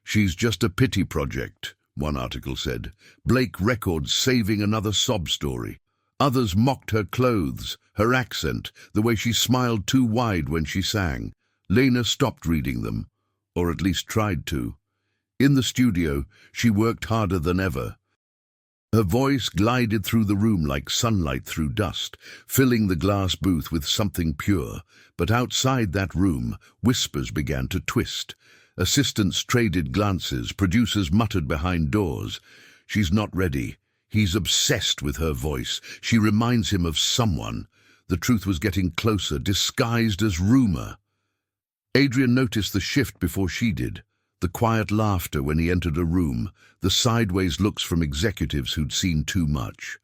"She's just a pity project," one article said. "Blake Records saving another sob story." Others mocked her clothes, her accent, the way she smiled too wide when she sang. Lena stopped reading them, or at least tried to. In the studio, she worked harder than ever. Her voice glided through the room like sunlight through dust, filling the glass booth with something pure. But outside that room, whispers began to twist. Assistants traded glances, producers muttered behind doors. "She's not ready. He's obsessed with her voice. She reminds him of someone." The truth was getting closer, disguised as rumor. Adrian noticed the shift before she did. The quiet laughter when he entered a room, the sideways looks from executives who'd seen too much.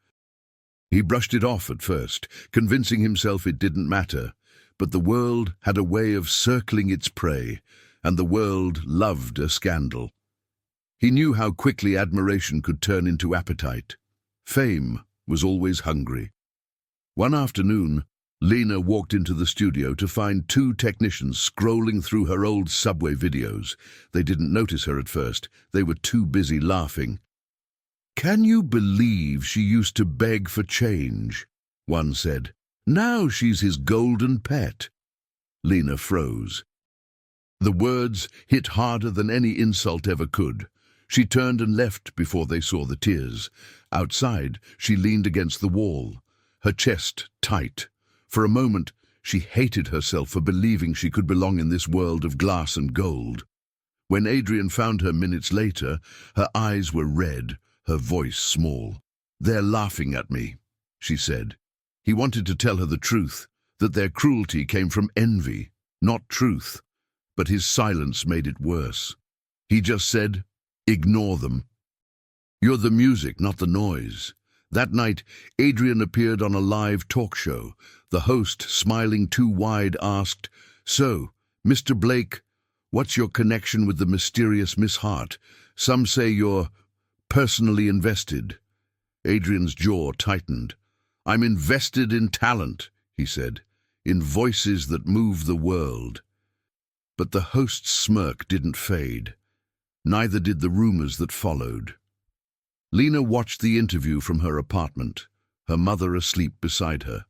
He brushed it off at first, convincing himself it didn't matter. But the world had a way of circling its prey, and the world loved a scandal. He knew how quickly admiration could turn into appetite. Fame was always hungry. One afternoon, Lena walked into the studio to find two technicians scrolling through her old subway videos. They didn't notice her at first. They were too busy laughing. "Can you believe she used to beg for change?" one said. "Now she's his golden pet." Lena froze. The words hit harder than any insult ever could. She turned and left before they saw the tears. Outside, she leaned against the wall, her chest tight. For a moment, she hated herself for believing she could belong in this world of glass and gold. When Adrian found her minutes later, her eyes were red, her voice small. "They're laughing at me," she said. He wanted to tell her the truth, that their cruelty came from envy, not truth. But his silence made it worse. He just said, "Ignore them. You're the music, not the noise." That night, Adrian appeared on a live talk show. The host, smiling too wide, asked, "So, Mr. Blake, what's your connection with the mysterious Miss Hart? Some say you're personally invested." Adrian's jaw tightened. "I'm invested in talent," he said, "in voices that move the world." But the host's smirk didn't fade. Neither did the rumors that followed. Lena watched the interview from her apartment, her mother asleep beside her.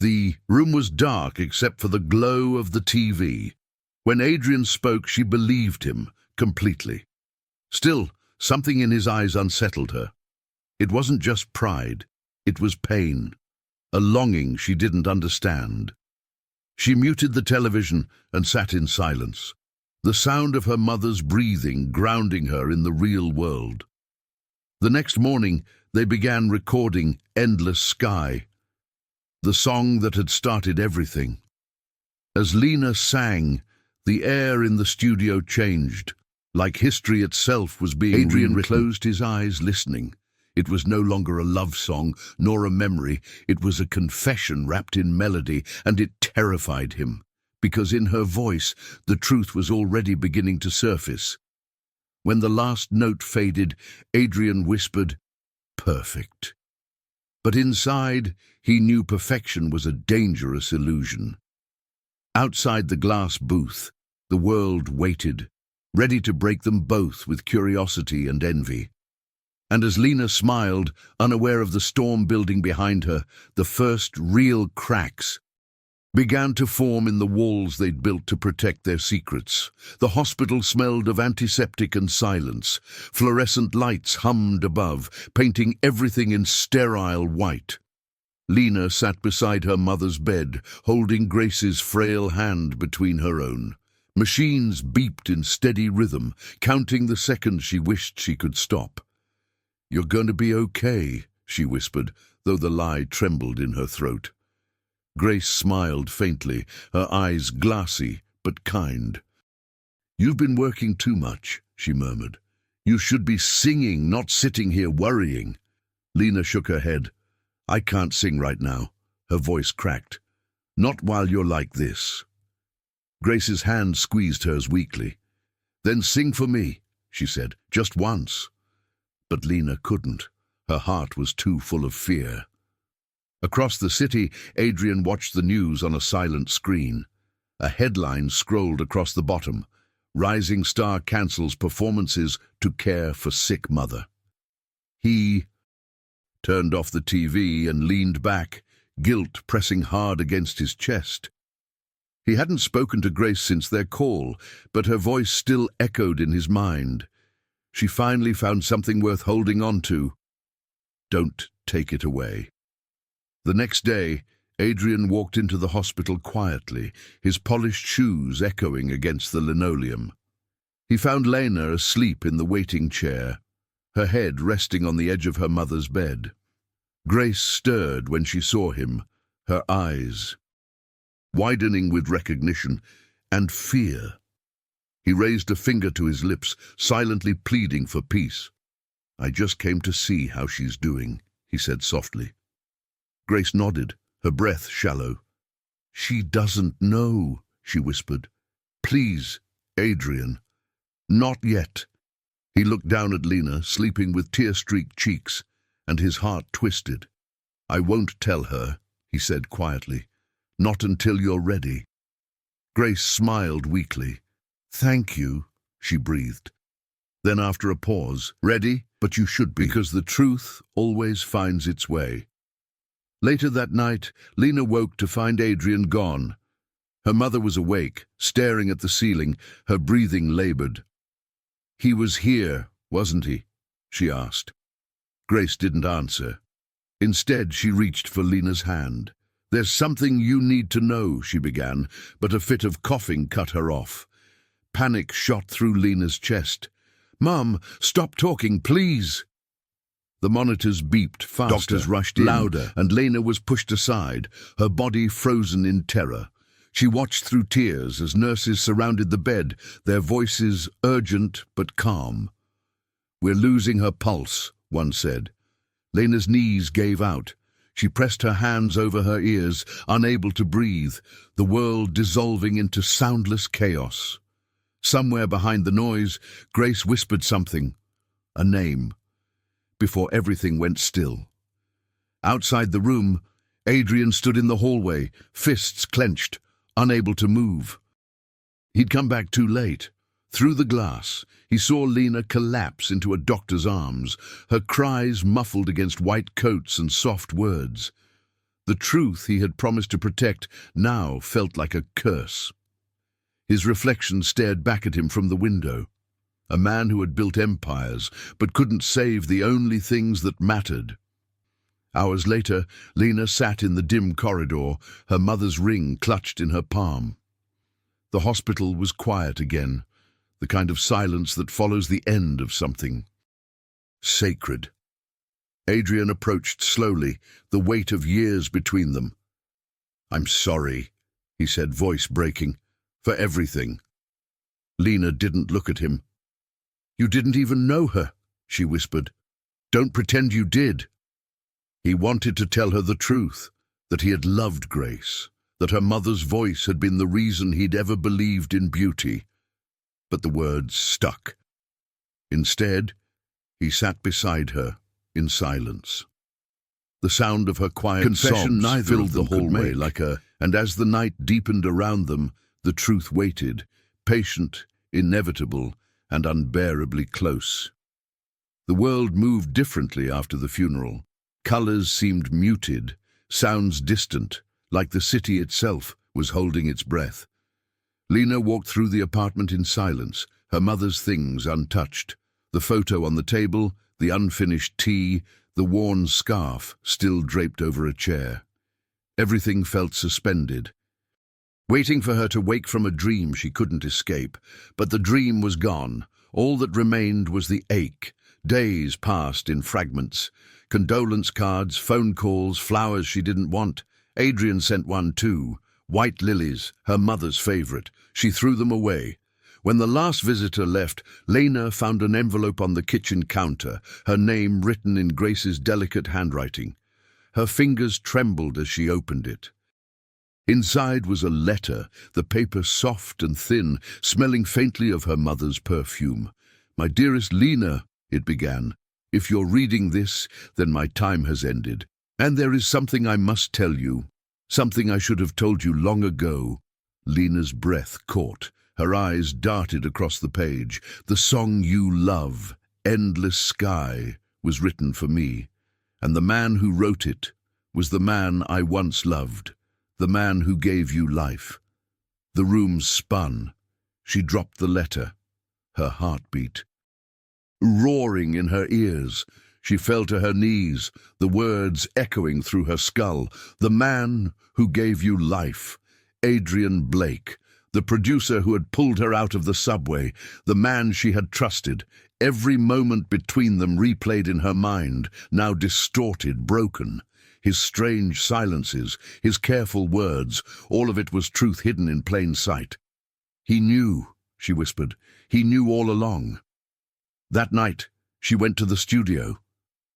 The room was dark except for the glow of the TV. When Adrian spoke, she believed him completely. Still, something in his eyes unsettled her. It wasn't just pride. It was pain, a longing she didn't understand. She muted the television and sat in silence, the sound of her mother's breathing grounding her in the real world. The next morning, they began recording Endless Sky, the song that had started everything. As Lena sang, the air in the studio changed, like history itself was being rewritten. Adrian closed his eyes, listening. It was no longer a love song, nor a memory. It was a confession wrapped in melody, and it terrified him, because in her voice, the truth was already beginning to surface. When the last note faded, Adrian whispered, "Perfect." But inside, he knew perfection was a dangerous illusion. Outside the glass booth, the world waited, ready to break them both with curiosity and envy. And as Lena smiled, unaware of the storm building behind her, the first real cracks began to form in the walls they'd built to protect their secrets. The hospital smelled of antiseptic and silence. Fluorescent lights hummed above, painting everything in sterile white. Lena sat beside her mother's bed, holding Grace's frail hand between her own. Machines beeped in steady rhythm, counting the seconds she wished she could stop. "You're going to be okay," she whispered, though the lie trembled in her throat. Grace smiled faintly, her eyes glassy but kind. "You've been working too much," she murmured. "You should be singing, not sitting here worrying." Lena shook her head. "I can't sing right now." Her voice cracked. "Not while you're like this." Grace's hand squeezed hers weakly. "Then sing for me," she said, "just once." But Lena couldn't. Her heart was too full of fear. Across the city, Adrian watched the news on a silent screen. A headline scrolled across the bottom: "Rising star cancels performances to care for sick mother." He turned off the TV and leaned back, guilt pressing hard against his chest. He hadn't spoken to Grace since their call, but her voice still echoed in his mind. She finally found something worth holding on to. "Don't take it away." The next day, Adrian walked into the hospital quietly, his polished shoes echoing against the linoleum. He found Lena asleep in the waiting chair, her head resting on the edge of her mother's bed. Grace stirred when she saw him, her eyes widening with recognition and fear. He raised a finger to his lips, silently pleading for peace. "I just came to see how she's doing," he said softly. Grace nodded, her breath shallow. "She doesn't know," she whispered. "Please, Adrian." "Not yet." He looked down at Lena, sleeping with tear-streaked cheeks, and his heart twisted. "I won't tell her," he said quietly. "Not until you're ready." Grace smiled weakly. "Thank you," she breathed. Then after a pause, "Ready? But you should be, because the truth always finds its way." Later that night, Lena woke to find Adrian gone. Her mother was awake, staring at the ceiling, her breathing labored. "He was here, wasn't he?" she asked. Grace didn't answer. Instead, she reached for Lena's hand. "There's something you need to know," she began, but a fit of coughing cut her off. Panic shot through Lena's chest. "Mum, stop talking, please!" The monitors beeped faster, doctors rushed in, louder, and Lena was pushed aside, her body frozen in terror. She watched through tears as nurses surrounded the bed, their voices urgent but calm. "We're losing her pulse," one said. Lena's knees gave out. She pressed her hands over her ears, unable to breathe, the world dissolving into soundless chaos. Somewhere behind the noise, Grace whispered something, a name, before everything went still. Outside the room, Adrian stood in the hallway, fists clenched, unable to move. He'd come back too late. Through the glass, he saw Lena collapse into a doctor's arms, her cries muffled against white coats and soft words. The truth he had promised to protect now felt like a curse. His reflection stared back at him from the window. A man who had built empires, but couldn't save the only things that mattered. Hours later, Lena sat in the dim corridor, her mother's ring clutched in her palm. The hospital was quiet again, the kind of silence that follows the end of something sacred. Adrian approached slowly, the weight of years between them. "I'm sorry," he said, voice breaking, "for everything." Lena didn't look at him. "You didn't even know her," she whispered. "Don't pretend you did." He wanted to tell her the truth, that he had loved Grace, that her mother's voice had been the reason he'd ever believed in beauty. But the words stuck. Instead, he sat beside her in silence. The sound of her quiet Confession sobs filled the hallway and as the night deepened around them, the truth waited, patient, inevitable, and unbearably close. The world moved differently after the funeral. Colors seemed muted, sounds distant, like the city itself was holding its breath. Lena walked through the apartment in silence, her mother's things untouched. The photo on the table, the unfinished tea, the worn scarf still draped over a chair. Everything felt suspended, waiting for her to wake from a dream she couldn't escape. But the dream was gone. All that remained was the ache. Days passed in fragments. Condolence cards, phone calls, flowers she didn't want. Adrian sent one too. White lilies, her mother's favorite. She threw them away. When the last visitor left, Lena found an envelope on the kitchen counter, her name written in Grace's delicate handwriting. Her fingers trembled as she opened it. Inside was a letter, the paper soft and thin, smelling faintly of her mother's perfume. "My dearest Lena," it began, "if you're reading this, then my time has ended. And there is something I must tell you, something I should have told you long ago." Lena's breath caught. Her eyes darted across the page. "The song you love, Endless Sky, was written for me. And the man who wrote it was the man I once loved, the man who gave you life." The room spun. She dropped the letter. Her heart beat. Roaring in her ears, she fell to her knees, the words echoing through her skull. "The man who gave you life, Adrian Blake, the producer who had pulled her out of the subway, the man she had trusted." Every moment between them replayed in her mind, now distorted, broken. His strange silences, his careful words, all of it was truth hidden in plain sight. "He knew," she whispered. "He knew all along." That night, she went to the studio.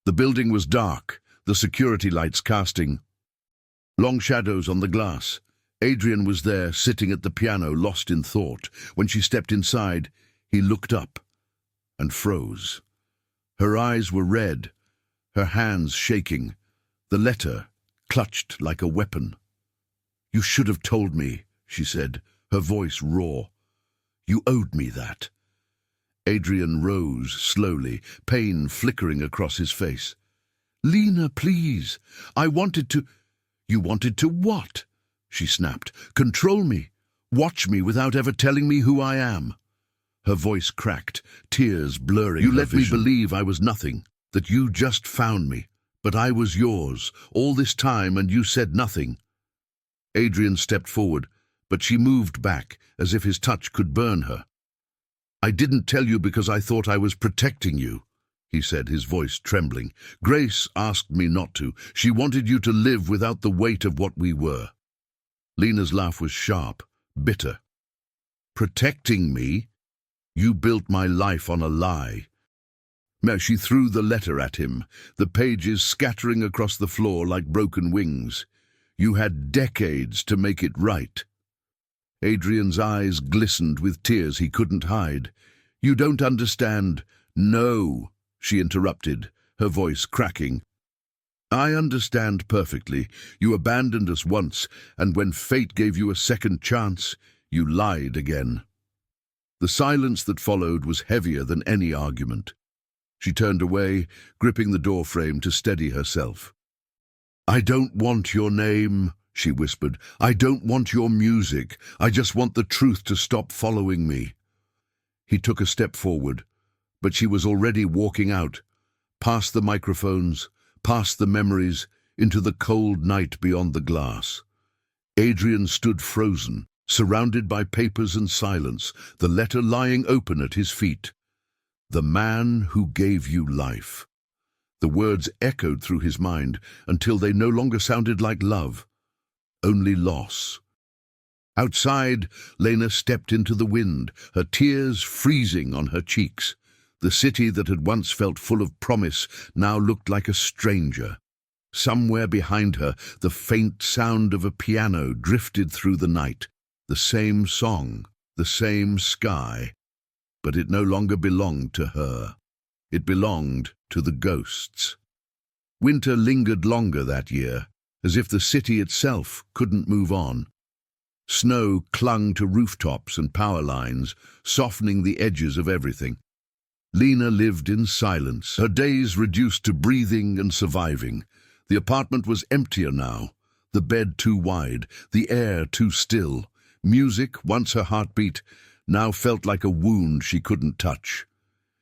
The building was dark, the security lights casting long shadows on the glass. Adrian was there, sitting at the piano, lost in thought. When she stepped inside, he looked up and froze. Her eyes were red, her hands shaking, the letter clutched like a weapon. "You should have told me," she said, her voice raw. "You owed me that." Adrian rose slowly, pain flickering across his face. "Lena, please. I wanted to—" "You wanted to what?" she snapped. "Control me. Watch me without ever telling me who I am." Her voice cracked, tears blurring her vision. "You let me believe I was nothing, that you just found me. But I was yours, all this time, and you said nothing." Adrian stepped forward, but she moved back, as if his touch could burn her. "I didn't tell you because I thought I was protecting you," he said, his voice trembling. "Grace asked me not to. She wanted you to live without the weight of what we were." Lena's laugh was sharp, bitter. "Protecting me? You built my life on a lie." She threw the letter at him, the pages scattering across the floor like broken wings. "You had decades to make it right." Adrian's eyes glistened with tears he couldn't hide. "You don't understand." "No," she interrupted, her voice cracking. "I understand perfectly. You abandoned us once, and when fate gave you a second chance, you lied again." The silence that followed was heavier than any argument. She turned away, gripping the doorframe to steady herself. "I don't want your name," she whispered. "I don't want your music. I just want the truth to stop following me." He took a step forward, but she was already walking out, past the microphones, past the memories, into the cold night beyond the glass. Adrian stood frozen, surrounded by papers and silence, the letter lying open at his feet. "The man who gave you life." The words echoed through his mind until they no longer sounded like love, only loss. Outside, Lena stepped into the wind, her tears freezing on her cheeks. The city that had once felt full of promise now looked like a stranger. Somewhere behind her, the faint sound of a piano drifted through the night. The same song, the same sky. But it no longer belonged to her. It belonged to the ghosts. Winter lingered longer that year, as if the city itself couldn't move on. Snow clung to rooftops and power lines, softening the edges of everything. Lena lived in silence, her days reduced to breathing and surviving. The apartment was emptier now, the bed too wide, the air too still. Music, once her heartbeat, now felt like a wound she couldn't touch.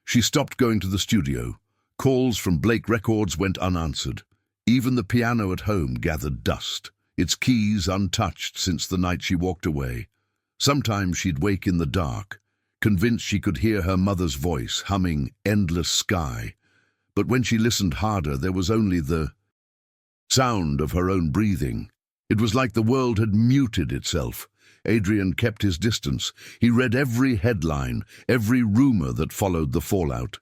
She stopped going to the studio. Calls from Blake Records went unanswered. Even the piano at home gathered dust, its keys untouched since the night she walked away. Sometimes she'd wake in the dark, convinced she could hear her mother's voice humming "Endless Sky." But when she listened harder, there was only the sound of her own breathing. It was like the world had muted itself. Adrian kept his distance. He read every headline, every rumor that followed the fallout.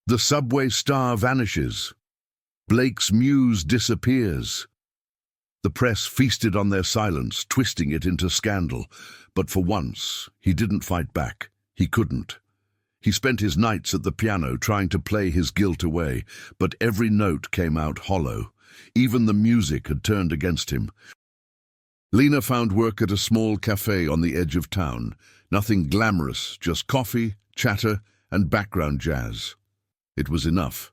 The subway star vanishes. Blake's muse disappears. The press feasted on their silence, twisting it into scandal. But for once, he didn't fight back. He couldn't. He spent his nights at the piano trying to play his guilt away, but every note came out hollow. Even the music had turned against him. Lena found work at a small cafe on the edge of town. Nothing glamorous, just coffee, chatter, and background jazz. It was enough.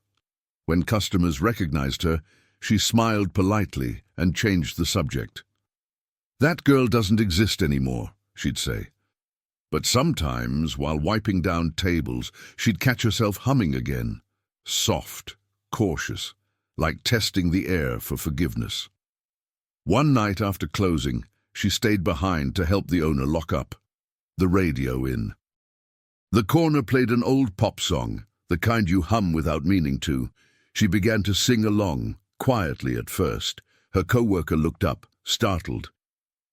When customers recognized her, she smiled politely and changed the subject. "That girl doesn't exist anymore," she'd say. But sometimes, while wiping down tables, she'd catch herself humming again. Soft, cautious, like testing the air for forgiveness. One night after closing, she stayed behind to help the owner lock up. The radio in. The corner played an old pop song, the kind you hum without meaning to. She began to sing along, quietly at first. Her co-worker looked up, startled.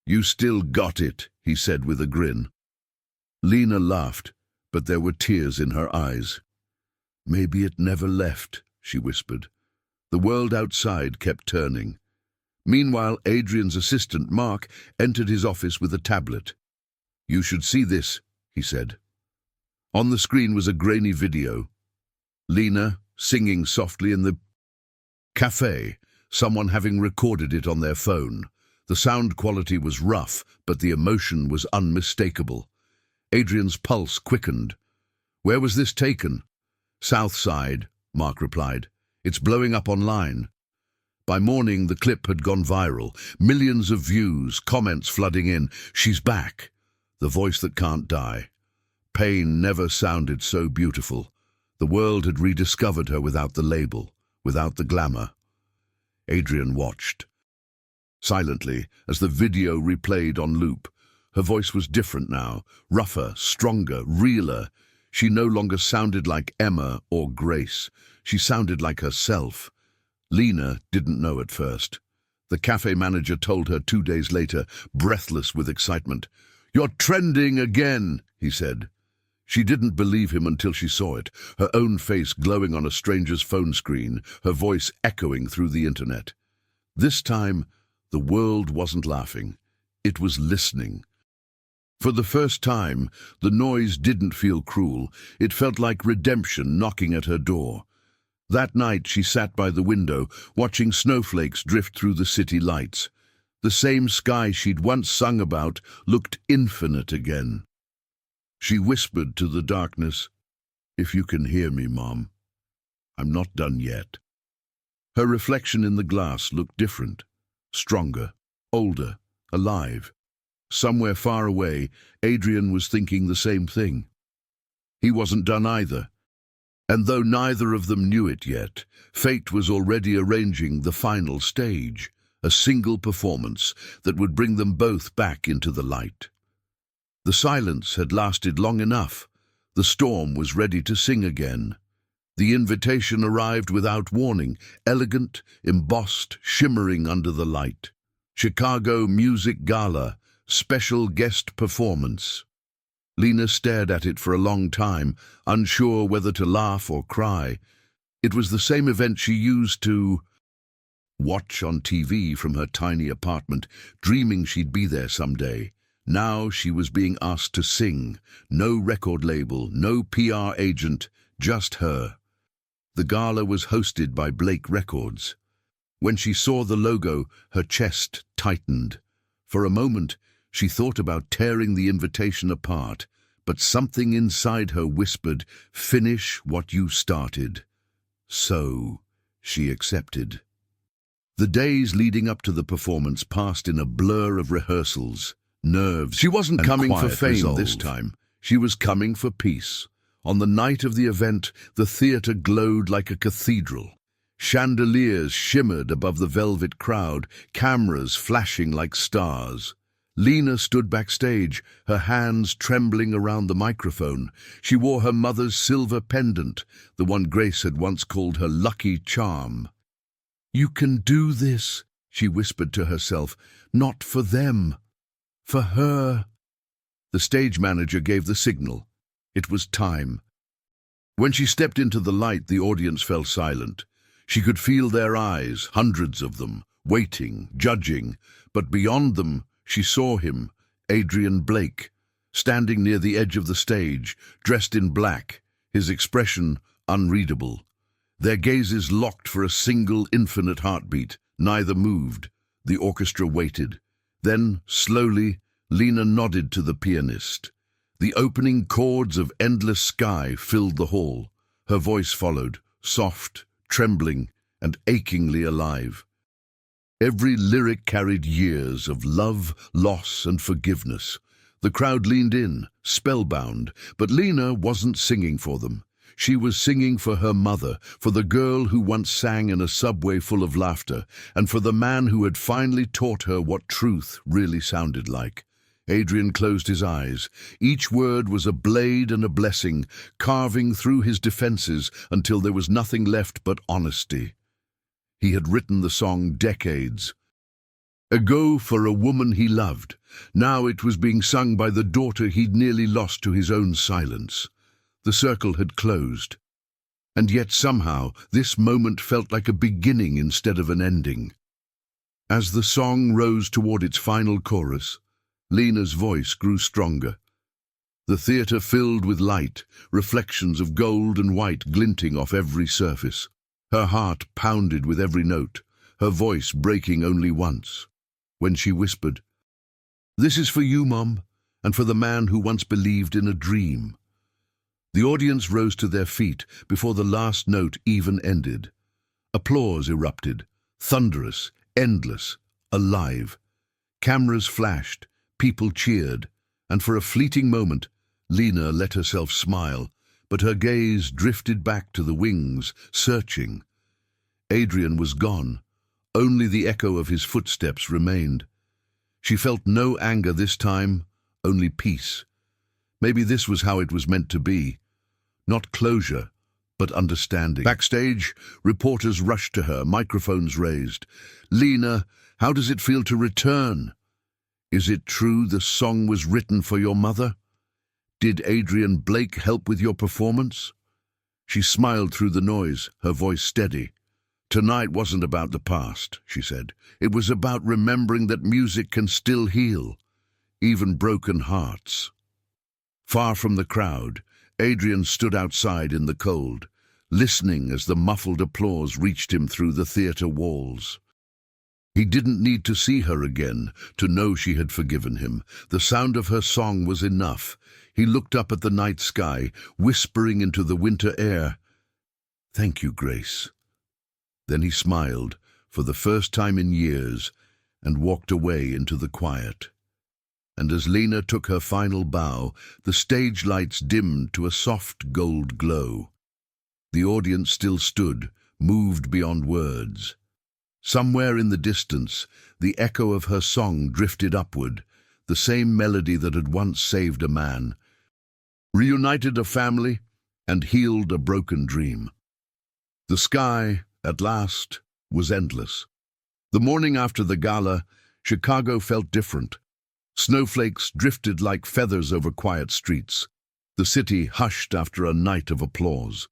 "You still got it," he said with a grin. Lena laughed, but there were tears in her eyes. "Maybe it never left," she whispered. The world outside kept turning. Meanwhile, Adrian's assistant, Mark, entered his office with a tablet. "You should see this," he said. On the screen was a grainy video. Lena singing softly in the cafe, someone having recorded it on their phone. The sound quality was rough, but the emotion was unmistakable. Adrian's pulse quickened. "Where was this taken?" "South Side," Mark replied. "It's blowing up online." By morning, the clip had gone viral. Millions of views, comments flooding in. "She's back. The voice that can't die." Pain never sounded so beautiful. The world had rediscovered her without the label, without the glamour. Adrian watched. Silently, as the video replayed on loop. Her voice was different now, rougher, stronger, realer. She no longer sounded like Emma or Grace. She sounded like herself. Lena didn't know at first. The cafe manager told her 2 days later, breathless with excitement. "You're trending again," he said. She didn't believe him until she saw it, her own face glowing on a stranger's phone screen, her voice echoing through the internet. This time, the world wasn't laughing. It was listening. For the first time, the noise didn't feel cruel. It felt like redemption knocking at her door. That night she sat by the window, watching snowflakes drift through the city lights. The same sky she'd once sung about looked infinite again. She whispered to the darkness, "If you can hear me, Mom, I'm not done yet." Her reflection in the glass looked different, stronger, older, alive. Somewhere far away, Adrian was thinking the same thing. He wasn't done either. And though neither of them knew it yet, fate was already arranging the final stage, a single performance that would bring them both back into the light. The silence had lasted long enough. The storm was ready to sing again. The invitation arrived without warning, elegant, embossed, shimmering under the light. Chicago Music Gala, special guest performance. Lena stared at it for a long time, unsure whether to laugh or cry. It was the same event she used to watch on TV from her tiny apartment, dreaming she'd be there someday. Now she was being asked to sing. No record label, no PR agent, just her. The gala was hosted by Blake Records. When she saw the logo, her chest tightened. For a moment, she thought about tearing the invitation apart, but something inside her whispered, "Finish what you started." So, she accepted. The days leading up to the performance passed in a blur of rehearsals, nerves. She wasn't coming for fame this time. She was coming for peace. On the night of the event, the theater glowed like a cathedral. Chandeliers shimmered above the velvet crowd, cameras flashing like stars. Lena stood backstage, her hands trembling around the microphone. She wore her mother's silver pendant, the one Grace had once called her lucky charm. "You can do this," she whispered to herself. "Not for them. For her." The stage manager gave the signal. It was time. When she stepped into the light, the audience fell silent. She could feel their eyes, hundreds of them, waiting, judging, but beyond them, she saw him, Adrian Blake, standing near the edge of the stage, dressed in black, his expression unreadable. Their gazes locked for a single infinite heartbeat. Neither moved. The orchestra waited. Then, slowly, Lena nodded to the pianist. The opening chords of Endless Sky filled the hall. Her voice followed, soft, trembling, and achingly alive. Every lyric carried years of love, loss, and forgiveness. The crowd leaned in, spellbound, but Lena wasn't singing for them. She was singing for her mother, for the girl who once sang in a subway full of laughter, and for the man who had finally taught her what truth really sounded like. Adrian closed his eyes. Each word was a blade and a blessing, carving through his defenses until there was nothing left but honesty. He had written the song decades ago for a woman he loved. Now it was being sung by the daughter he'd nearly lost to his own silence. The circle had closed. And yet somehow this moment felt like a beginning instead of an ending. As the song rose toward its final chorus, Lena's voice grew stronger. The theater filled with light, reflections of gold and white glinting off every surface. Her heart pounded with every note, her voice breaking only once. When she whispered, "This is for you, Mom, and for the man who once believed in a dream." The audience rose to their feet before the last note even ended. Applause erupted, thunderous, endless, alive. Cameras flashed, people cheered, and for a fleeting moment, Lena let herself smile, but her gaze drifted back to the wings, searching. Adrian was gone. Only the echo of his footsteps remained. She felt no anger this time, only peace. Maybe this was how it was meant to be. Not closure, but understanding. Backstage, reporters rushed to her, microphones raised. "Lena, how does it feel to return? Is it true the song was written for your mother? Did Adrian Blake help with your performance?" She smiled through the noise, her voice steady. "Tonight wasn't about the past," she said. "It was about remembering that music can still heal, even broken hearts." Far from the crowd, Adrian stood outside in the cold, listening as the muffled applause reached him through the theater walls. He didn't need to see her again to know she had forgiven him. The sound of her song was enough. He looked up at the night sky, whispering into the winter air, "Thank you, Grace." Then he smiled, for the first time in years, and walked away into the quiet. And as Lena took her final bow, the stage lights dimmed to a soft gold glow. The audience still stood, moved beyond words. Somewhere in the distance, the echo of her song drifted upward, the same melody that had once saved a man, reunited a family, and healed a broken dream. The sky, at last, was endless. The morning after the gala, Chicago felt different. Snowflakes drifted like feathers over quiet streets. The city hushed after a night of applause.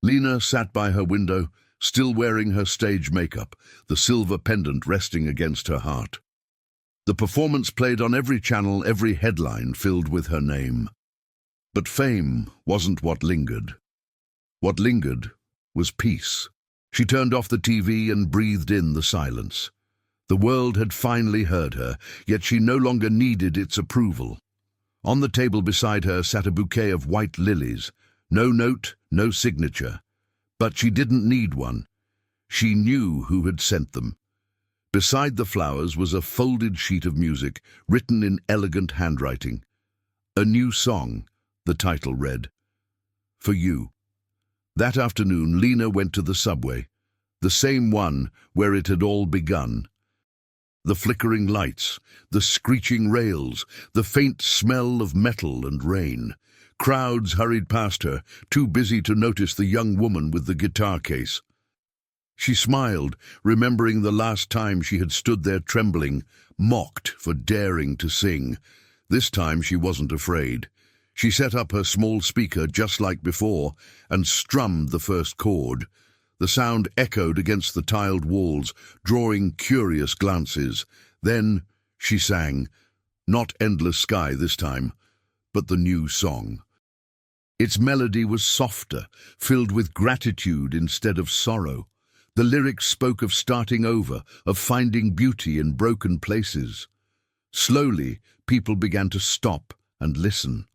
Lena sat by her window, still wearing her stage makeup, the silver pendant resting against her heart. The performance played on every channel, every headline filled with her name. But fame wasn't what lingered. What lingered was peace. She turned off the TV and breathed in the silence. The world had finally heard her, yet she no longer needed its approval. On the table beside her sat a bouquet of white lilies. No note, no signature. But she didn't need one. She knew who had sent them. Beside the flowers was a folded sheet of music, written in elegant handwriting. A new song, the title read. For you. That afternoon, Lena went to the subway, the same one where it had all begun. The flickering lights, the screeching rails, the faint smell of metal and rain. Crowds hurried past her, too busy to notice the young woman with the guitar case. She smiled, remembering the last time she had stood there trembling, mocked for daring to sing. This time she wasn't afraid. She set up her small speaker just like before and strummed the first chord. The sound echoed against the tiled walls, drawing curious glances. Then she sang, not Endless Sky this time, but the new song. Its melody was softer, filled with gratitude instead of sorrow. The lyrics spoke of starting over, of finding beauty in broken places. Slowly, people began to stop and listen.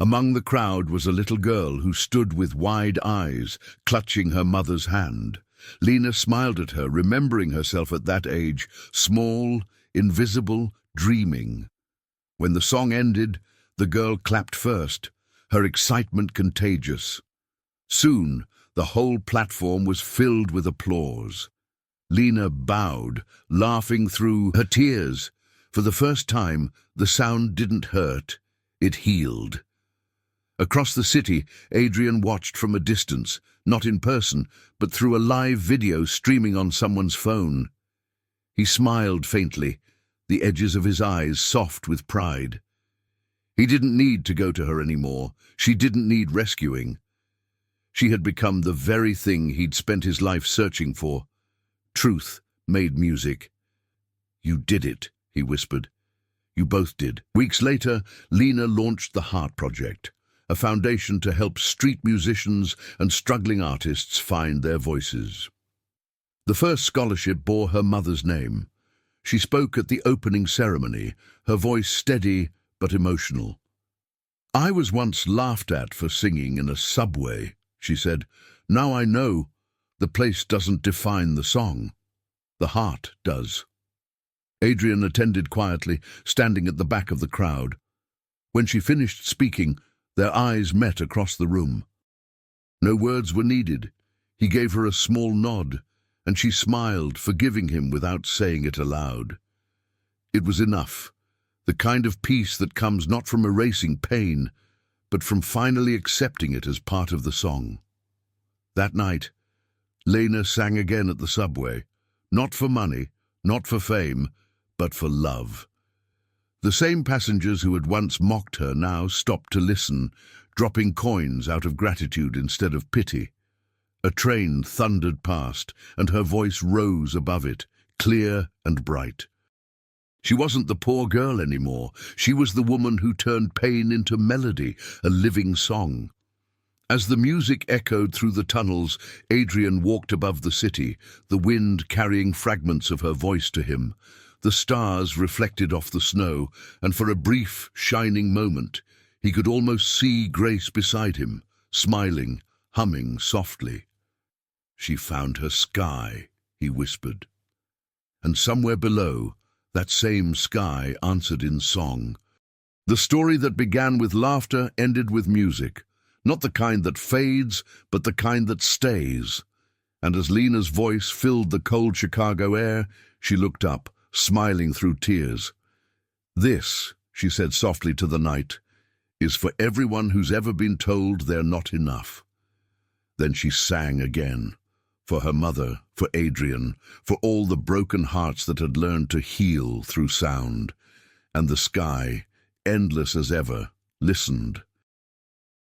Among the crowd was a little girl who stood with wide eyes, clutching her mother's hand. Lena smiled at her, remembering herself at that age, small, invisible, dreaming. When the song ended, the girl clapped first, her excitement contagious. Soon, the whole platform was filled with applause. Lena bowed, laughing through her tears. For the first time, the sound didn't hurt, it healed. Across the city, Adrian watched from a distance, not in person, but through a live video streaming on someone's phone. He smiled faintly, the edges of his eyes soft with pride. He didn't need to go to her anymore. She didn't need rescuing. She had become the very thing he'd spent his life searching for. Truth made music. You did it, he whispered. You both did. Weeks later, Lena launched the Hart Project, a foundation to help street musicians and struggling artists find their voices. The first scholarship bore her mother's name. She spoke at the opening ceremony, her voice steady but emotional. I was once laughed at for singing in a subway, she said. Now I know the place doesn't define the song. The heart does. Adrian attended quietly, standing at the back of the crowd. When she finished speaking, their eyes met across the room. No words were needed. He gave her a small nod, and she smiled, forgiving him without saying it aloud. It was enough, the kind of peace that comes not from erasing pain, but from finally accepting it as part of the song. That night, Lena sang again at the subway, not for money, not for fame, but for love. The same passengers who had once mocked her now stopped to listen, dropping coins out of gratitude instead of pity. A train thundered past, and her voice rose above it, clear and bright. She wasn't the poor girl anymore. She was the woman who turned pain into melody, a living song. As the music echoed through the tunnels, Adrian walked above the city, the wind carrying fragments of her voice to him. The stars reflected off the snow, and for a brief, shining moment, he could almost see Grace beside him, smiling, humming softly. She found her sky, he whispered. And somewhere below, that same sky answered in song. The story that began with laughter ended with music, Not the kind that fades, but the kind that stays. And as Lena's voice filled the cold Chicago air, she looked up, smiling through tears. "This," she said softly to the night, "is for everyone who's ever been told they're not enough." Then she sang again, for her mother, for Adrian, for all the broken hearts that had learned to heal through sound. And the sky, endless as ever, listened,